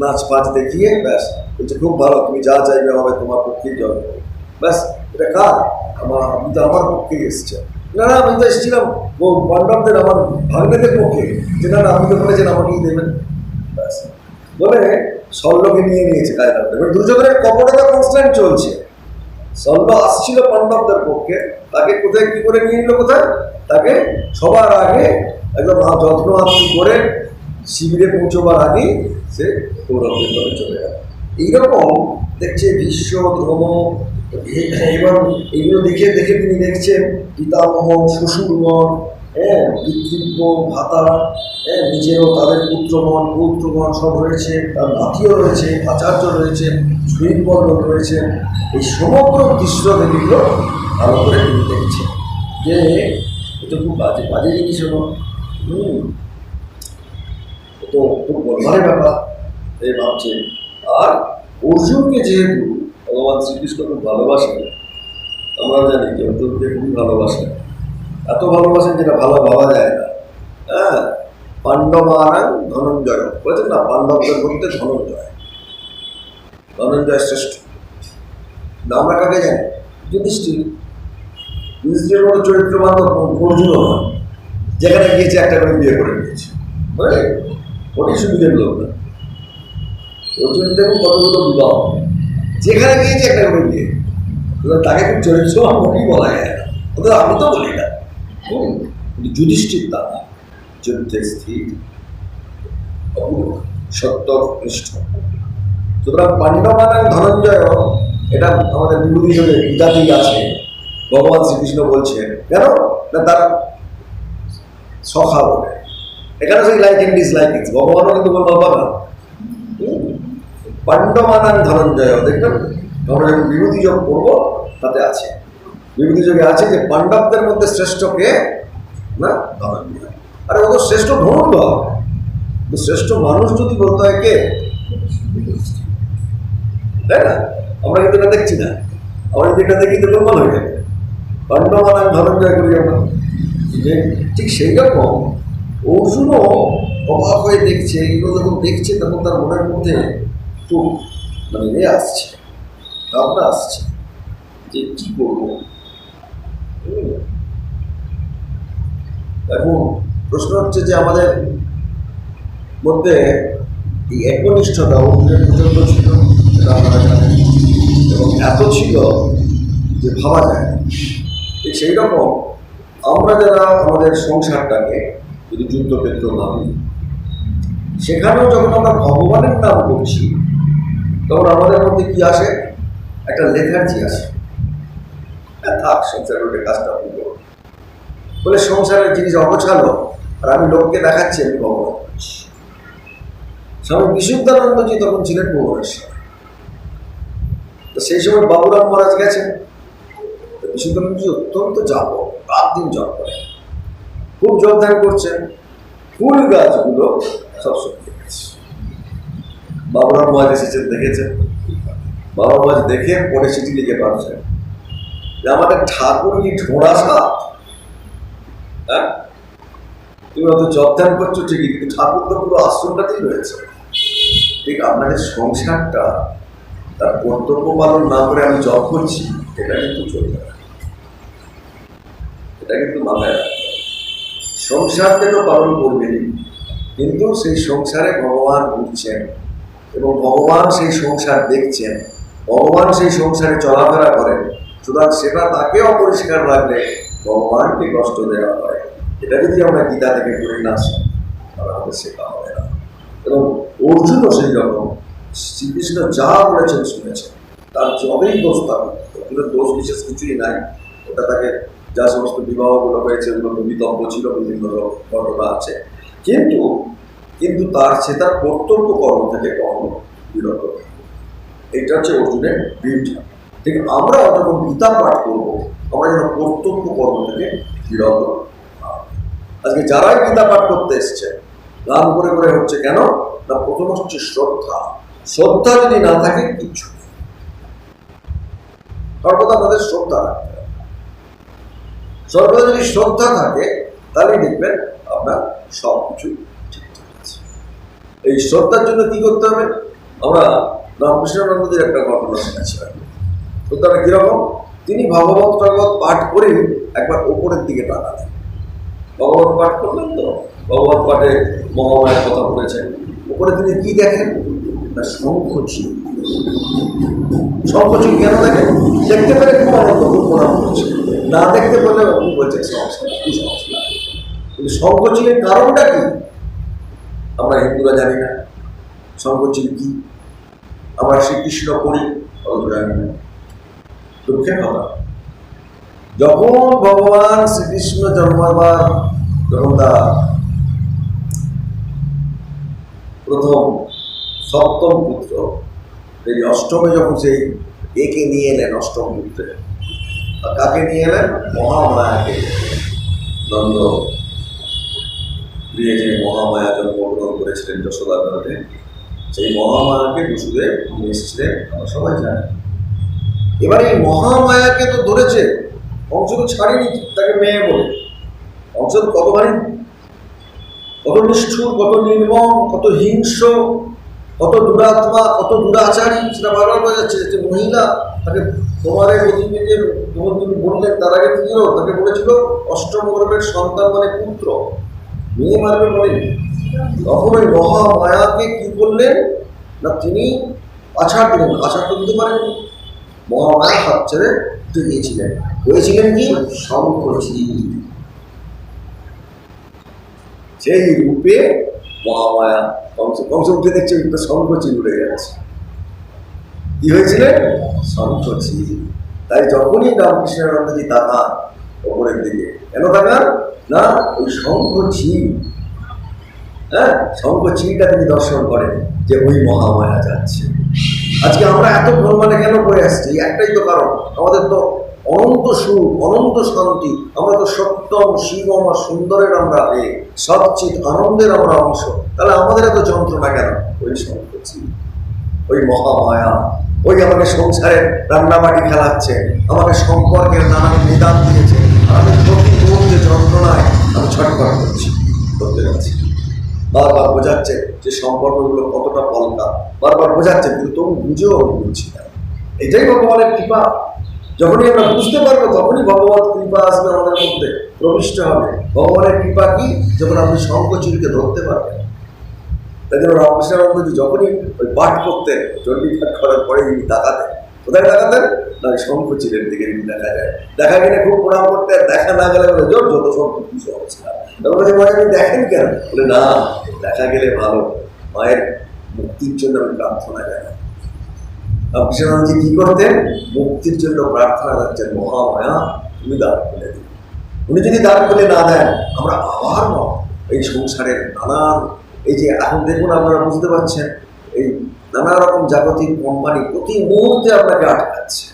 নাচ পাচ দেখিয়ে ব্যাস বলছে খুব ভালো, তুমি যা চাইবে হবে, তোমার পক্ষেই জয় হবে। ব্যাস এটা কার? আপনি তো আমার পক্ষেই এসছে। না না, আমি তো এসেছিলাম পাণ্ডবদের আমার ভাগ্নেদের পক্ষে, যে না না আপনি তো বলেছেন আমাকেই দেবেন। ব্যাস বলে শল্যকে নিয়ে নিয়েছে কায়দা। এবার দুর্যোধনের কপটতা কনস্ট্যান্ট চলছে। শল্য আসছিল পাণ্ডবদের পক্ষে, তাকে কোথায় কি করে নিয়ে নিল? কোথায়? তাকে সবার আগে একদম যত্ন আত্মি করে শিবিরে পৌঁছবার আগেই সে কৌরবদের দলে চলে গেল। এইরকম দেখছে বিশ্ব ধর্ম। এবং এগুলো দেখে দেখে তিনি দেখছেন পিতামহ, শ্বশুরগণ, পিতৃব্য, ভাতা, নিজেরও তাদের পুত্রগণ পৌত্রগণ সব রয়েছে, তার নাতিও রয়েছে, আচার্য রয়েছে, শহীদবর্গ রয়েছে। এই সমগ্র দৃশ্য দেখল ভালো করে তিনি দেখছেন যে এটা খুব বাজে বাজে জিনিস হলো, তো খুব বলবারের ব্যাপার এই ভাবছে। আর অর্জুনকে যেহেতু ভগবান শ্রীকৃষ্ণ খুব ভালোবাসেন, আমরা জানি যে অর্জুনকে খুবই ভালোবাসেন, এত ভালোবাসেন যেটা ভালো ভাবা যায় না। হ্যাঁ, পাণ্ডবানাং ধনঞ্জয় বলেছেন না, পাণ্ডবদের মধ্যে ধনঞ্জয় শ্রেষ্ঠ। আমরা কাকে জানি? যুধিষ্ঠির। যুধিষ্ঠিরের মতো চরিত্রবান অর্জুন হয়, যেখানে গিয়েছে একটা করে বিয়ে করে নিয়েছে, বুঝলে? ওটি সুবিধের লোক না। অর্জুন দেখুন কতগুলো বিবাহ, যেখানে গিয়েছে একটা করে বিয়ে। তাকে খুব চরিত্রবান মোটেই বলা যায় না, ওদের আমি তো বলি না। যুধিষ্ঠির দাদা যুদ্ধে স্থির, সত্যনিষ্ঠ। সুতরাং পাণ্ডবানাং ধনঞ্জয়, এটা আমাদের বিভূতি যোগে গীতাতেই আছে। ভগবান শ্রীকৃষ্ণ বলছেন কেন না, তারা সখা বলে। এখানে সেই লাইকিং ডিসলাইকিং, ভগবানও কিন্তু বলবো না। পাণ্ডবানাং ধনঞ্জয়, দেখবেন আমরা যখন বিভূতি যোগ করবো তাতে আছে, বিভূতি যোগে আছে যে পাণ্ডবদের মধ্যে শ্রেষ্ঠ কে না, ধনঞ্জয়। আরে ও তো শ্রেষ্ঠ ধনুর্ধর, তো শ্রেষ্ঠ মানুষ যদি বলতে হয় কে, তাই না? আমরা কিন্তু এটা দেখছি না, আমরা যদি এটা দেখি তো প্রমাণ হয়ে যাবে। পাণ্ডবানাং ধনঞ্জয় করি আমরা, যে ঠিক সেই রকম অর্জুনও অবাক হয়ে দেখছে। এগুলো যখন দেখছে তখন তার মনের মধ্যে খুব মানে আসছে, ভাবনা আসছে যে কি করবো। এখন প্রশ্ন হচ্ছে যে আমাদের মধ্যে এই একনিষ্ঠতা অর্জুনের পর্যন্ত ছিল, সেটা আমরা জানি, এবং এত ছিল যে ভাবা যায়। ঠিক সেই রকম আমরা যারা আমাদের সংসারটাকে যদি যুদ্ধক্ষেত্র ভাবি, সেখানেও যখন আমরা ভগবানের নাম করছি তখন আমাদের মধ্যে কি আসে? একটা লেথার্জি আসে। থাক, সংসারের ওটা কাজটা আপনি করুন বলে সংসারের জিনিস অগোছালো, আর আমি লোককে দেখাচ্ছি আমি ভগবান করছি। স্বামী বিশুদ্ধানন্দজি তখন ছিলেন ভুবনেশ্বর। তো সেই সময় বাবুরাম মহারাজ গেছেন, বিশুদ্ধানন্দজি অত্যন্ত জপ, রাত দিন জপ করেন, খুব যোগদান করছেন। ফুল গাছগুলো সব শুকিয়ে গেছে। বাবুরাম মহারাজ এসেছেন, দেখেছেন। বাবা মহারাজ দেখে পরে চিঠি লিখে পাঠাচ্ছেন যে আমাদের ঠাকুর কি ঢোড়া সাপ? হ্যাঁ, তুমি অত যোগদান করছো ঠিকই, কিন্তু ঠাকুর তো পুরো আশ্রমটাতেই রয়েছে। ঠিক আপনাদের সংসারটা তার কর্তব্য পালন না করে আমি জব করছি, এটা কিন্তু চলবে না, এটা কিন্তু মাথায় রাখতে হবে। সংসারকে তো পালন করবেনই, কিন্তু সেই সংসারে ভগবান ঘুরছেন এবং ভগবান সেই সংসার দেখছেন, ভগবান সেই সংসারে চলাফেরা করেন। সুতরাং সেটা তাকে অপরিষ্কার রাখলে ভগবানকে কষ্ট দেওয়া হয়। এটা যদি আমরা গীতা থেকে পড়ে না আসি তাহলে আমাদের শেখা হবে না। এবং অর্জুনও সেই রকম, শ্রীকৃষ্ণ যা বলেছেন শুনেছেন, তার যবেই দোষ থাকে, অর্জুনের দোষ বিশেষ কিছুই নাই। ওটা তাকে যা সমস্ত বিবাহগুলো হয়েছে ওগুলো বিতর্ক ছিল, বিভিন্ন ঘটনা আছে, কিন্তু কিন্তু সে তার কর্তব্য কর্ম থেকে কখনো বিরত নেই। এটা হচ্ছে অর্জুনের বিউটি। ঠিক আমরা যখন গীতা পাঠ করবো আমরা যেন কর্তব্য কর্ম থেকে বিরত। আজকে যারাই গীতা পাঠ করতে এসছে গান করে করে হচ্ছে কেন না, প্রথম হচ্ছে শ্রদ্ধা। শ্রদ্ধা যদি না থাকে কিচ্ছু নেই। সর্বদা আমাদের শ্রদ্ধা রাখতে হবে। সর্বদা যদি শ্রদ্ধা থাকে তাহলে দেখবেন আপনার সব কিছু ঠিকঠাক আছে। এই শ্রদ্ধার জন্য কি করতে হবে? আমরা রামকৃষ্ণানন্দজির একটা ঘটনা শুনেছিলাম। শ্রদ্ধাটা কিরকম? তিনি ভাগবত পাঠ করে একবার ওপরের দিকে তাকালেন। ভগবত পাঠ করলেন তো, ভগবত পাঠে মহামায়ার কথা বলেছেন। উপরে তিনি কি দেখেন না, শঙ্খচিল। শঙ্খচিল কেন দেখেন? দেখতে পেলে খুব আনন্দ, খুব প্রণাম করছে। না দেখতে পেলে উনি বলছেন সংস্কার, কুসংস্কার। কিন্তু শঙ্খচিলের কারণটা কি আমরা হিন্দুরা জানি না। শঙ্খচিল কি আমরা শ্রীকৃষ্ণ করি অত জানি না। দুঃখের কথা, যখন ভগবান শ্রীকৃষ্ণ জন্মাবার, যখন তার প্রথম সপ্তম পুত্র এই অষ্টমে, যখন সেই একে নিয়ে এলেন অষ্টম পুত্রে, কাকে নিয়ে এলেন? মহামায়াকে। নন্দ প্রিয় যে মহামায়া জন্মগ্রহণ করেছিলেন যশোদার ঘরে, সেই মহামায়াকে বসুদেব নিয়ে এসেছিলেন, আমরা সবাই জানি। এবার এই মহামায়াকে তো ধরেছে, অংশ তো ছাড়েনি তাকে মেয়ে বলে। অংশ কতখানি, কত নিষ্ঠুর, কত নির্মম, কত হিংস্র, কত দুরাত্মা, কত দুরাচারী, সেটা বারবার বোঝা যাচ্ছে। যে মহিলা তাকে তোমার অধীনে যে তুমি বললেন, তার আগে কি ছিল? তাকে বলেছিল অষ্টম গর্ভের সন্তান মানে পুত্র, মেয়ে মারবে বলেনি। তখন ওই মহামায়াকে কি করলেন না, তিনি আছাড় দিলেন। আছাড় তো দিতে পারেননি, মহামায়া হাত ছেড়ে উঠে গিয়েছিলেন। হয়েছিলেন কি? শঙ্খচিল। সেই রূপে মহামায়া কংস উঠে দেখছে শঙ্খচিল উড়ে গেছে। কি হয়েছিলেন? শঙ্খচিল। তাই যখনই রামকৃষ্ণানন্দজি তাকান ওপরের দিকে, কেন তাকান না, ওই শঙ্খচিল, হ্যাঁ, শঙ্খচিলটা তিনি দর্শন করেন যে ওই মহামায়া যাচ্ছে। আজকে আমরা এত পরিমাণে কেন করে আসছি? একটাই তো কারণ, আমাদের তো অনন্ত সুখ, অনন্ত শান্তি, আমরা তো সত্যম শিবম আর সুন্দরের আমরা সচ্চিত আনন্দের আমরা অংশ। তাহলে আমাদের এত যন্ত্রণা কেন? ওই শঙ্খচিল, ওই মহামায়া, ওই আমাকে সংসারের রান্নাবাড়ি খেলাচ্ছে, আমাকে সম্পর্কের নানান নিদান দিয়েছে, আমি প্রতি মুহূর্তে যন্ত্রণায় আমি ছটফট করছি, করতে যাচ্ছি। বারবার বোঝাচ্ছে যে সম্পর্কগুলো কতটা পলকা, বারবার বোঝাচ্ছে, কিন্তু তবু বুঝেও আমি বুঝছি না। এটাই ভগবানের কৃপা। যখনই আমরা বুঝতে পারবো তখনই ভগবত কৃপা আসবে আমাদের মধ্যে, প্রবিষ্ট হবে। ভগবানের কৃপা কি? যখন আপনি শঙ্খচিলকে ধরতে পারবেন। তাই জন্য রামকৃষ্ণানন্দজি যখনই ওই পাঠ করতেন, চণ্ডী পাঠ করার পরে তিনি তাকাতেন, কোথায় তাকাতেন না, শঙ্খচিলের দিকে দেখা যায়। দেখা গেলে খুব প্রণাম করতে, দেখা না গেলে বলে যত সব কিছু অবস্থা। তারপরে মায়ের আপনি দেখেন কেন? বলে না, দেখা গেলে ভালো, মায়ের মুক্তির জন্য আমি প্রার্থনা জানাই। রামকৃষ্ণানন্দজি কি করতেন? মুক্তির জন্য প্রার্থনা করছেন, মহামায়া তুমি দ্বার খুলে দিন। উনি যদি দ্বার খুলে না দেন, আমরা আবার এই সংসারের নানান, এই যে এখন দেখুন আপনারা বুঝতে পারছেন, এই নানা রকম জাগতিক কোম্পানি প্রতি মুহূর্তে আপনাকে আটকাচ্ছে।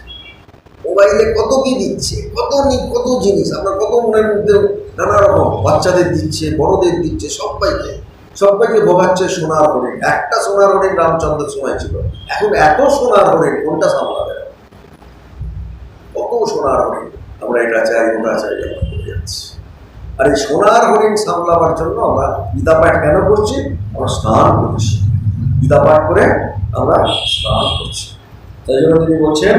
মোবাইলে কত কি দিচ্ছে, কত জিনিস আপনার কত মনের মধ্যে নানা রকম, বাচ্চাদের দিচ্ছে, বড়দের দিচ্ছে, সবাইকে ভোগাচ্ছে সোনার হরিণ। একটা সোনার হরিণ রামচন্দ্রের সময় ছিল, এখন এত সোনার হরিণ, কোনটা সামলাবে? কত সোনার হরিণ, আমরা এটা চাই ওটা চাই করে যাচ্ছি। আর এই সোনার হরিণ সামলাবার জন্য আমরা গীতা পাঠ কেন করছি? আমরা স্নান করছি, গীতা পাঠ করে আমরা স্নান করছি। তাই জন্য তিনি বলছেন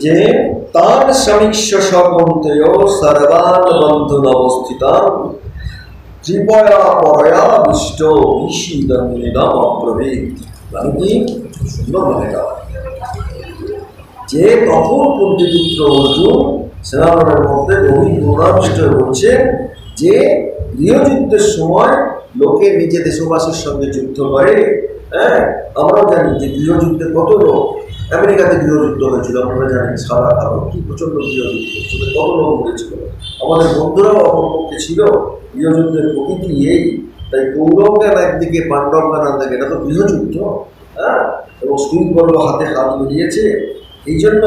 যে তান সমীক্ষ সকন্তেয় সর্বান বন্ধুন অবস্থিতান কৃপয়া পরয়া বিষ্ট বিশিদম অপ্রভেদ। মানে কি সুন্দর, মানে যে তখন কুন্তিপুত্র অর্জুন সেনাদলের মধ্যে গভীর গৌরবান্বিত হচ্ছে যে গৃহযুদ্ধের সময় লোকে নিজে দেশবাসীর সঙ্গে যুদ্ধ করে। হ্যাঁ, আমরাও জানি যে গৃহযুদ্ধে কত লোক, আমেরিকাতে গৃহযুদ্ধ হয়েছিল, আপনারা জানেন, সাদা কালো কি প্রচন্ড গৃহযুদ্ধ হচ্ছিল, কত লোক মরেছিল। আমাদের বন্ধুরাও অপরপক্ষে ছিল। গৃহযুদ্ধের প্রকৃতি এই, তাই কৌরব জ্ঞান একদিকে, পাণ্ডব জ্ঞান একদিকে, এটা তো গৃহযুদ্ধ। হ্যাঁ, এবং সুইট বলল হাতে হাত মিলিয়েছে। এই জন্য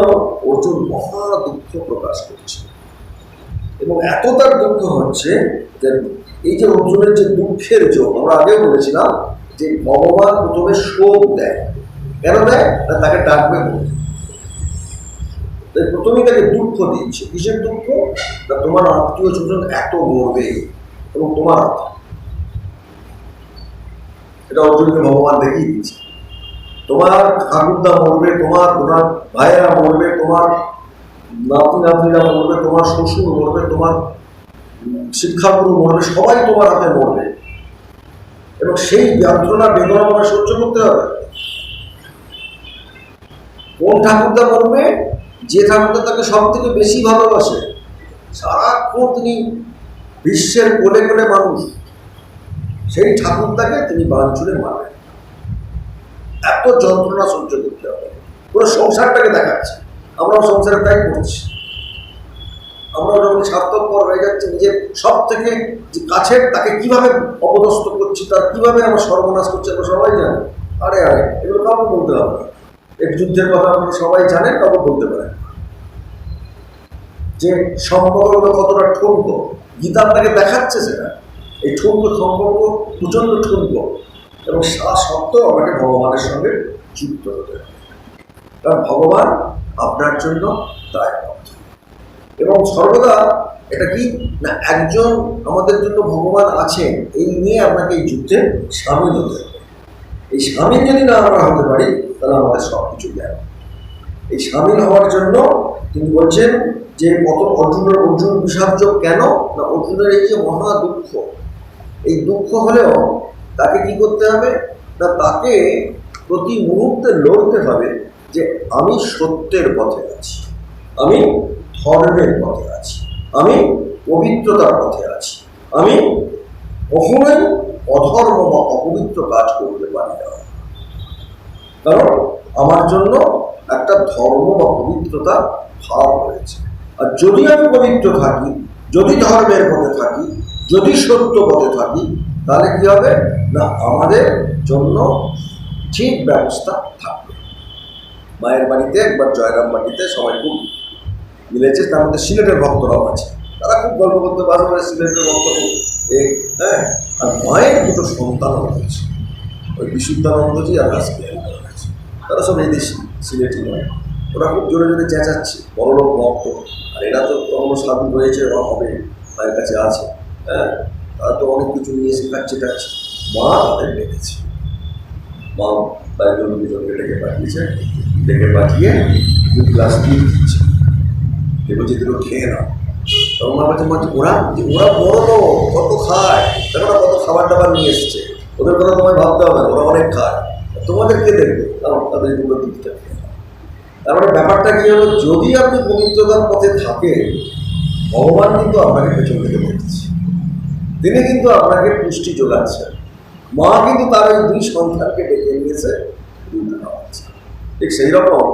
অর্জুন মহা দুঃখ প্রকাশ করছে, এবং এত তার দুঃখ হচ্ছে যে এই যে অর্জুনের যে দুঃখের যোগ, আমরা আগেও বলেছিলাম যে ভগবান প্রথমে শোক দেয়। কেন দেয় না? তাকে ডাকবে বলে। তাই প্রথমেই তাকে দুঃখ দিচ্ছে। কিসের দুঃখ? না তোমার আত্মীয় স্বজন এত মরবে এবং তোমার, এটা অর্জুনকে ভগবান দেখিয়ে দিচ্ছে। তোমার ঠাকুরদা মরবে, তোমার ভাইয়েরা মরবে, তোমার নাতি নাতিরা মরবে, তোমার শ্বশুর মরবে, তোমার শিক্ষাগুরু মরবে, সবাই তোমার হাতে মরবে, এবং সেই যন্ত্রণা বেদনা তোমার সহ্য করতে হবে। কোন ঠাকুরদা মরবে? যে ঠাকুরদা তাকে সব থেকে বেশি ভালোবাসে, সারাক্ষণ তিনি বিশ্বের কোলে কোলে মানুষ, সেই ঠাকুরদাকে তিনি বান ছুড়ে মারবেন। এত যন্ত্রণা সহ্য করতে হবে। পুরো সংসারটাকে দেখাচ্ছে। আমরাও সংসারে তাই করছি। আমরা যখন স্বার্থপর হয়ে যাচ্ছে, নিজের সব থেকে যে কাছের তাকে কিভাবে অপদস্থ করছি, তার কিভাবে আমরা সর্বনাশ করছি, আমরা সবাই জানি। আরে এগুলো কাউকে বলতে হবে না। এক যুদ্ধের কথা আপনারা সবাই জানেন, কাউকে বলতে পারেন যে সম্পর্কগুলো কতটা ঠুনকো। গীতা আপনাকে দেখাচ্ছে সেটা। এই ঠুনকো সম্পর্ক প্রচণ্ড ঠুনকো, এবং তা সত্ত্বেও আমাকে ভগবানের সঙ্গে যুক্ত হতে হবে, কারণ ভগবান আপনার জন্য দায়বদ্ধ। এবং সর্বদা এটা কি না, একজন আমাদের জন্য ভগবান আছেন, এই নিয়ে আপনাকে এই যুদ্ধে সামিল হতে হবে। এই সামিল যদি না আমরা হতে পারি, তাহলে আমাদের সব কিছু জ্ঞান। এই সামিল হওয়ার জন্য তিনি বলছেন যে অর্জুন বিষাদযোগ কেন না, অর্জুনের এই যে মহা দুঃখ, এই দুঃখ হলেও তাকে কি করতে হবে না, তাকে প্রতি মুহূর্তে লড়তে হবে যে আমি সত্যের পথে আছি, আমি ধর্মের পথে আছি, আমি পবিত্রতার পথে আছি, আমি কখনোই অধর্ম বা অপবিত্র কাজ করতে পারি না, কারণ আমার জন্য একটা ধর্ম বা পবিত্রতা ভাব রয়েছে। আর যদি আমি পবিত্র থাকি, যদি ধর্মের পথে থাকি, যদি সত্য পথে থাকি, তাহলে কি হবে না, আমাদের জন্য ঠিক ব্যবস্থা থাকবে। মায়ের বাড়িতে একবার জয়রাম বাটিতে সবাই খুব মিলেছে, তার মধ্যে সিলেটের ভক্তরাও আছে, তারা খুব গল্প করতে পারবে, সিলেটের ভক্ত খুব। হ্যাঁ, আর মায়ের দুটো সন্তানও রয়েছে, ওই বিশুদ্ধানন্দজি আর রাজপ্রিয়া, তারা সব এই দেশি, সিলেটি নয়। ওরা খুব জোরে জোরে চেঁচাচ্ছে, বড়লোক ভক্ত, আর এরা তো অন্য সাধু রয়েছে, ওরা হবে, মায়ের কাছে আছে। হ্যাঁ, তারা তো অনেক কিছু নিয়ে শেখাচ্ছে টাচ্ছে। মা তাদের ডেকেছে, মা তাই জন্য দুজনকে ডেকে পাঠিয়েছে, ডেকে পাঠিয়ে 2 গ্লাস দুধ দিচ্ছে, বলছে দুটো খেয়ে নাও। তখন মা বলছে ওরা বড় লোক, কত খায়, দেখো না কত খাবার দাবার নিয়ে এসছে, ওদের কথা তোমায় ভাবতে হবে, ওরা অনেক খায়, তোমাদেরকে দেখবে, তাদের দুটো দিকটা খেয়ে নাও। তার মানে ব্যাপারটা কি হলো, যদি আপনি পবিত্রতার পথে থাকেন, ভগবান কিন্তু আপনাকে পেছন থেকে দেখছে, তিনি কিন্তু আপনাকে পুষ্টি যোগাচ্ছেন। মা কিন্তু তার ওই 2 সন্তানকে ডেকে নিয়েছে দুধ খাওয়াচ্ছে। ঠিক সেই রকম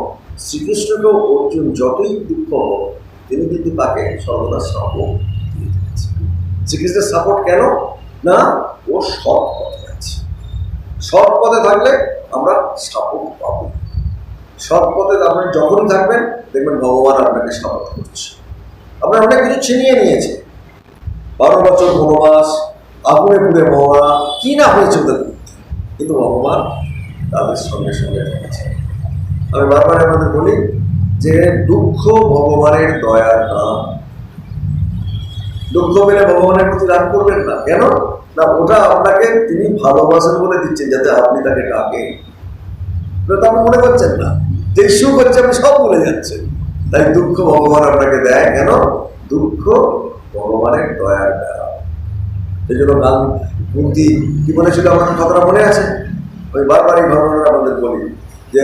শ্রীকৃষ্ণকেও অর্জুন যতই দুঃখ হোক, তিনি কিন্তু তাকে সর্বদা সাপোর্ট দিয়ে দিয়েছে। শ্রীকৃষ্ণের সাপোর্ট কেন না, ও সৎ পথে আছে। সৎ পথে থাকলে আমরা সাপোর্ট পাবো। সৎ পথে আপনি যখনই থাকবেন, দেখবেন ভগবান আপনাকে সাপোর্ট করছে। আপনার অনেক কিছু ছিনিয়ে নিয়েছে, 12 বছর বনবাস, আগুনে পুড়ে মরা, কি না হয়েছে ওদের, কিন্তু ভগবান তাদের সঙ্গে সঙ্গে থেকেছে। আমি বারবার আমাদের বলি যে দুঃখ ভগবানের দয়ার নাম। দুঃখ পেলে ভগবানের প্রতি রাগ করবেন না। কেন না, ওটা আপনাকে তিনি ভালোবাসেন বলে দিচ্ছেন, যাতে আপনি তাকে ডাকেন। আপনি মনে করছেন না যে সুখ হচ্ছে, আপনি সব ভুলে যাচ্ছেন। তাই দুঃখ ভগবান আপনাকে দেয়, কেন দুঃখ ভগবানের দয়ার দেয়। সেই জন্য গান কুন্তি কি বলেছিল, আমার কথাটা মনে আছে, ওই বারবার এই ঘটনাটা আমাদের বলি যে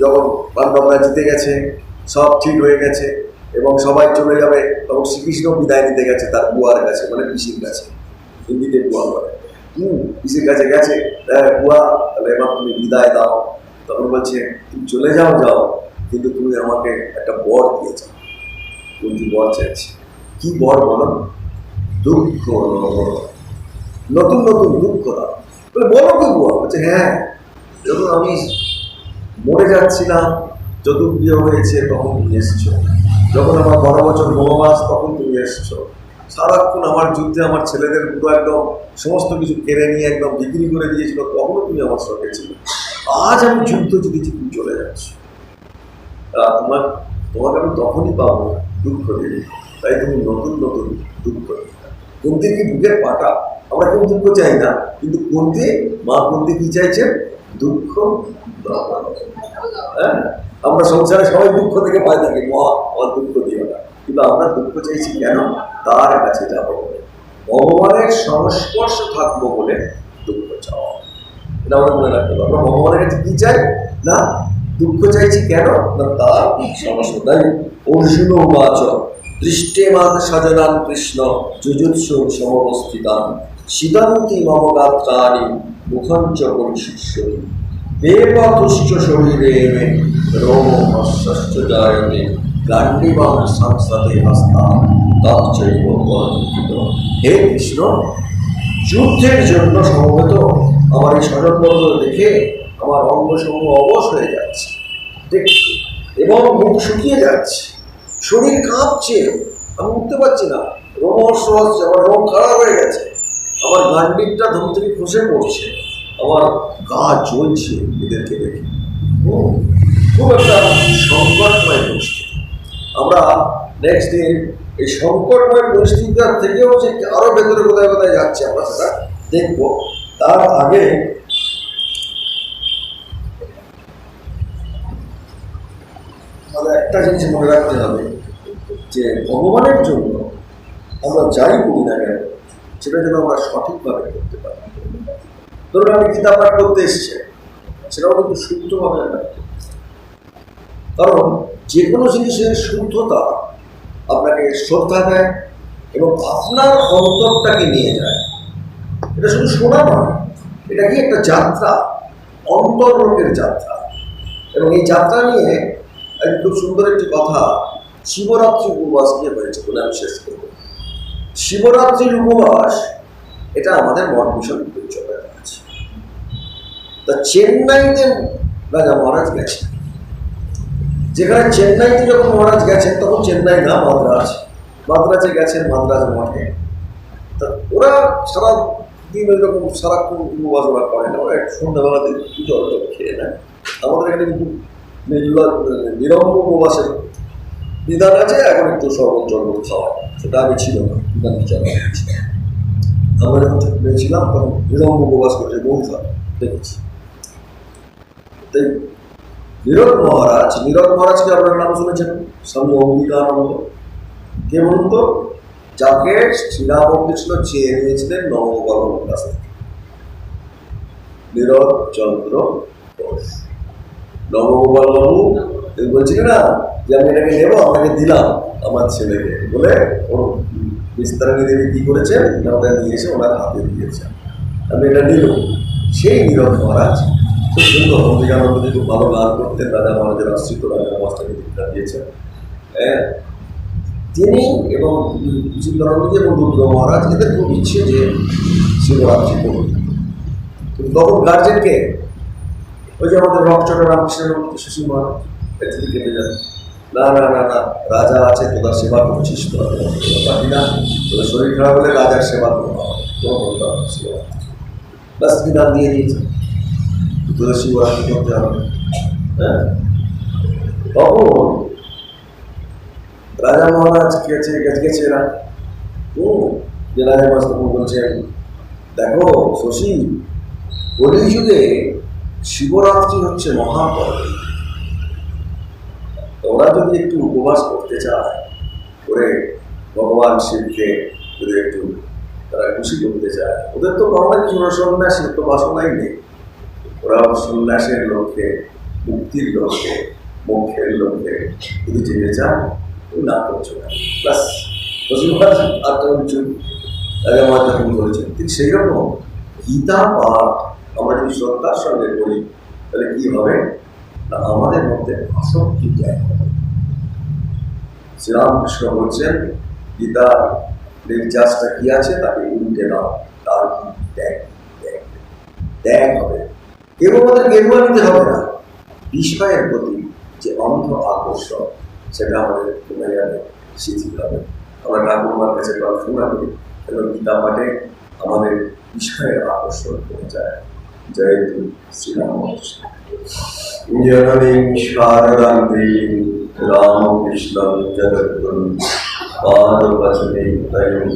যখন পাণ্ডবরা জিতে গেছে, সব ঠিক হয়ে গেছে এবং সবাই চলে যাবে, তখন শ্রীকৃষ্ণ বিদায় নিতে গেছে তার বুয়ার কাছে, মানে পিসির কাছে, হিন্দিতে বুয়া বলে। পিসির কাছে গেছে, বুয়া তাহলে এবার তুমি বিদায় দাও। তখন বলছে তুমি চলে যাও যাও, কিন্তু তুমি আমাকে একটা বর দিয়ে যাও। কুন্তি বর চাইছে, কি বর বলো? দুঃখ, নতুন নতুন দুঃখ দাও। বলে বলো কি বুয়া? বলছে হ্যাঁ, যখন আমি মরে যাচ্ছিলাম, চতুর্বিয়ে হয়েছে, তখন তুমি এসছো। যখন আমার 12 বছর বনবাস, তখন তুমি এসছো। সারাক্ষণ আমার যুদ্ধে আমার ছেলেদের পুরো একদম সমস্ত কিছু কেড়ে নিয়ে একদম বিক্রি করে দিয়েছিল, তখনও তুমি আমার সঙ্গে ছিল। আজ আমি যুদ্ধ জিতেছি, তুমি চলে যাচ্ছ। তোমাকে আমি তখনই পাবো দুঃখ দিলে, তাই তুমি নতুন নতুন দুঃখ দিলে। কুন্তির কি বুকের পাটা? আমরা কেউ দুঃখ চাই না, কিন্তু কুন্তি, মা কুন্তি কি চাইছেন? দুঃখ। হ্যাঁ, আমরা সংসারে সবাই দুঃখ থেকে পাই থাকি, মা আমার দুঃখ দিও না, কিন্তু আমরা দুঃখ চাইছি কেন? তার কাছে যাবো বলে, ভগবানের সংস্পর্শ থাকবো বলে দুঃখ চাওয়া। এটা আমাদের মনে রাখতে হবে। আমরা ভগবানের কাছে কি চাই? না, দুঃখ চাইছি কেন? না তার সংস্পর্শ। তাই অর্জুন উবাচ দৃষ্টেমান সজনান কৃষ্ণ যুজুৎসু সমবস্থিতান সিদন্তি মম গাত্রাণি মুখঞ্চ পরিশিষ্যতি দেবতুশ্চ শরীরে মে রোমহস্যশ্চ জায়তে গান্ডিবাং সংসতে হস্তা তৎচৈব পরমুখিত। হে কৃষ্ণ, যুদ্ধের জন্য সমবেত আমার এই স্বজনবর্গ দেখে আমার অঙ্গসমূহ অবশ হয়ে যাচ্ছে, দেখছি, এবং মুখ শুকিয়ে যাচ্ছে, শরীর কাঁপছে, আমি উঠতে পারছি না, রোমহর্ষ হচ্ছে, আমার রোম খারাপ হয়ে গেছে, আমার গান্ডিবটা ধন থেকে খসে পড়ছে, আমার গা জ্বলছে এদেরকে দেখে। খুব একটা সংকটময় পরিস্থিতি। আমরা নেক্সট দিন এই সংকটময় পরিস্থিতিটার থেকেও যে আরো ভেতরে কোথায় কোথায় যাচ্ছে আমরা সেটা দেখব। তার আগে আমাদের একটা জিনিস মনে রাখতে হবে যে ভগবানের জন্য আমরা যাই করি না কেন, সেটা যেন আমরা সঠিকভাবে করতে পারি। ধরুন আমি গীতা পাঠ করতে এসছে, সেটাও কিন্তু শুদ্ধভাবে আমরা, কারণ যে কোনো জিনিসের শুদ্ধতা আপনাকে শ্রদ্ধা দেয় এবং আপনার অন্তরটাকে নিয়ে যায়। এটা শুধু শোনা নয়, এটা কি একটা যাত্রা, অন্তর্লোকের যাত্রা। এবং এই যাত্রা নিয়ে খুব সুন্দর একটি কথা শিবরাত্রি উপবাস নিয়ে হয়েছে বলে আমি শেষ করব। শিবরাত্রির উপবাস এটা আমাদের মঠ মিশন চলে আছে। তা চেন্নাইতে রাজা মহারাজ গেছেন, যেখানে চেন্নাইতে যখন মহারাজ গেছেন তখন চেন্নাই না মাদ্রাজ, মাদ্রাজে গেছেন, মাদ্রাজ মঠে। তা ওরা সারা দিন ওই রকম সারাক্ষণ উপবাস ওরা করে না, ওরা এক সন্ধ্যাবেলাতে জল টল খেয়ে নেয়। আমাদের এখানে কিন্তু নিরম্ব উপবাসের বিধান আছে, এখন একটু শরবত জল খাওয়া, সেটা আগে ছিল না, বিধান বিচার আমরা যখন ছিলাম তখন নিরম্ব উপবাস করছে বহু দেখেছি। তাই নীরদ মহারাজকে আপনার নাম শুনেছেন? স্বামী অম্বিকানন্দ। কে বলুন তো? যাকে শ্রীরামকৃষ্ণ চেয়ে নিয়েছিলেন নবগোপালের কাছ থেকে, নীরদ চন্দ্র ঘোষ। নবগোপাল বাবু বলছিলেন না যে আমি এটাকে নেবো, আপনাকে দিলাম আমার ছেলেকে বলে, ওর বিস্তারিণী দেবী কি করেছেন না ওটা নিয়ে এসে ওনার হাতে দিয়েছেন, আমি এটা নিল। সেই নীরদ মহারাজ খুব সুন্দর, অম্বিকানন্দজি খুব ভালো গান করতেন, রাজা মহারাজের আশ্রিত রাজা মহারাজকে দীক্ষা দিয়েছেন তিনি। এবং চিন্তানন্দজি এবং রুদ্র মহারাজ এদের খুব ইচ্ছে যে শিবরাত্রি করুন। কিন্তু তখন গার্জেনকে ওই যে আমাদের রকচটা রামকৃষ্ণের শশী মহারাজ একদিকে কেটে যান, না না না না, রাজা আছে, তোদের সেবা করছিস, তোরা পারি না, তোদের শরীর খারাপ হলে রাজার সেবা করতে হবে, কোনো বলতে হবে শিবরাত্রি। ব্যাস বিধান দিয়ে দিয়েছে, তোদের শিবরাত্রি করতে হবে। হ্যাঁ, তখন রাজা মহারাজ গেছে এরা, যে রাজা মহারাজ তখন বলছেন, দেখো শশী, কলিযুগে শিবরাত্রি হচ্ছে মহাপর্ব, ওরা যদি একটু উপবাস করতে চায়, করে ভগবান শিবকে যদি একটু তারা খুশি করতে চায়, ওদের তো কখনোই সন্ন্যাসের তো বাসনাই নেই, ওরা সন্ন্যাসের লক্ষ্যে, মুক্তির লক্ষ্যে মুখের লোকে যদি যেতে চান তুমি না করছো না প্লাস রসিকবাস আর তখন চুপ তাকে আমার যখন করেছেন ঠিক সেই রকম গীতা পাঠ আমরা যদি শ্রদ্ধার সঙ্গে করি তাহলে কি হবে না আমাদের মধ্যে আসক্তি ত্যাগ হবে। শ্রীরামকৃষ্ণ বলছেন গীতার নির্যাসটা কি আছে তাকে উল্টে দাও, তার ত্যাগ ত্যাগ ত্যাগ হবে। কেবল আমাদের গেরুয়া নিতে হবে না, বিষয়ের প্রতি যে অন্ধ আকর্ষণ সেটা আমাদের কমে যাবে, শিথিল হবে। আমরা ঠাকুরমার কাছে প্রার্থনা করি এবং গীতা পাঠে আমাদের বিষয়ের আকর্ষণ কমে যায়। জয় শ্রীরামকৃষ্ণ। জননীং শারদাং দেবীং রামকৃষ্ণং জগদ্গুরুং পাদপদ্মে তয়ং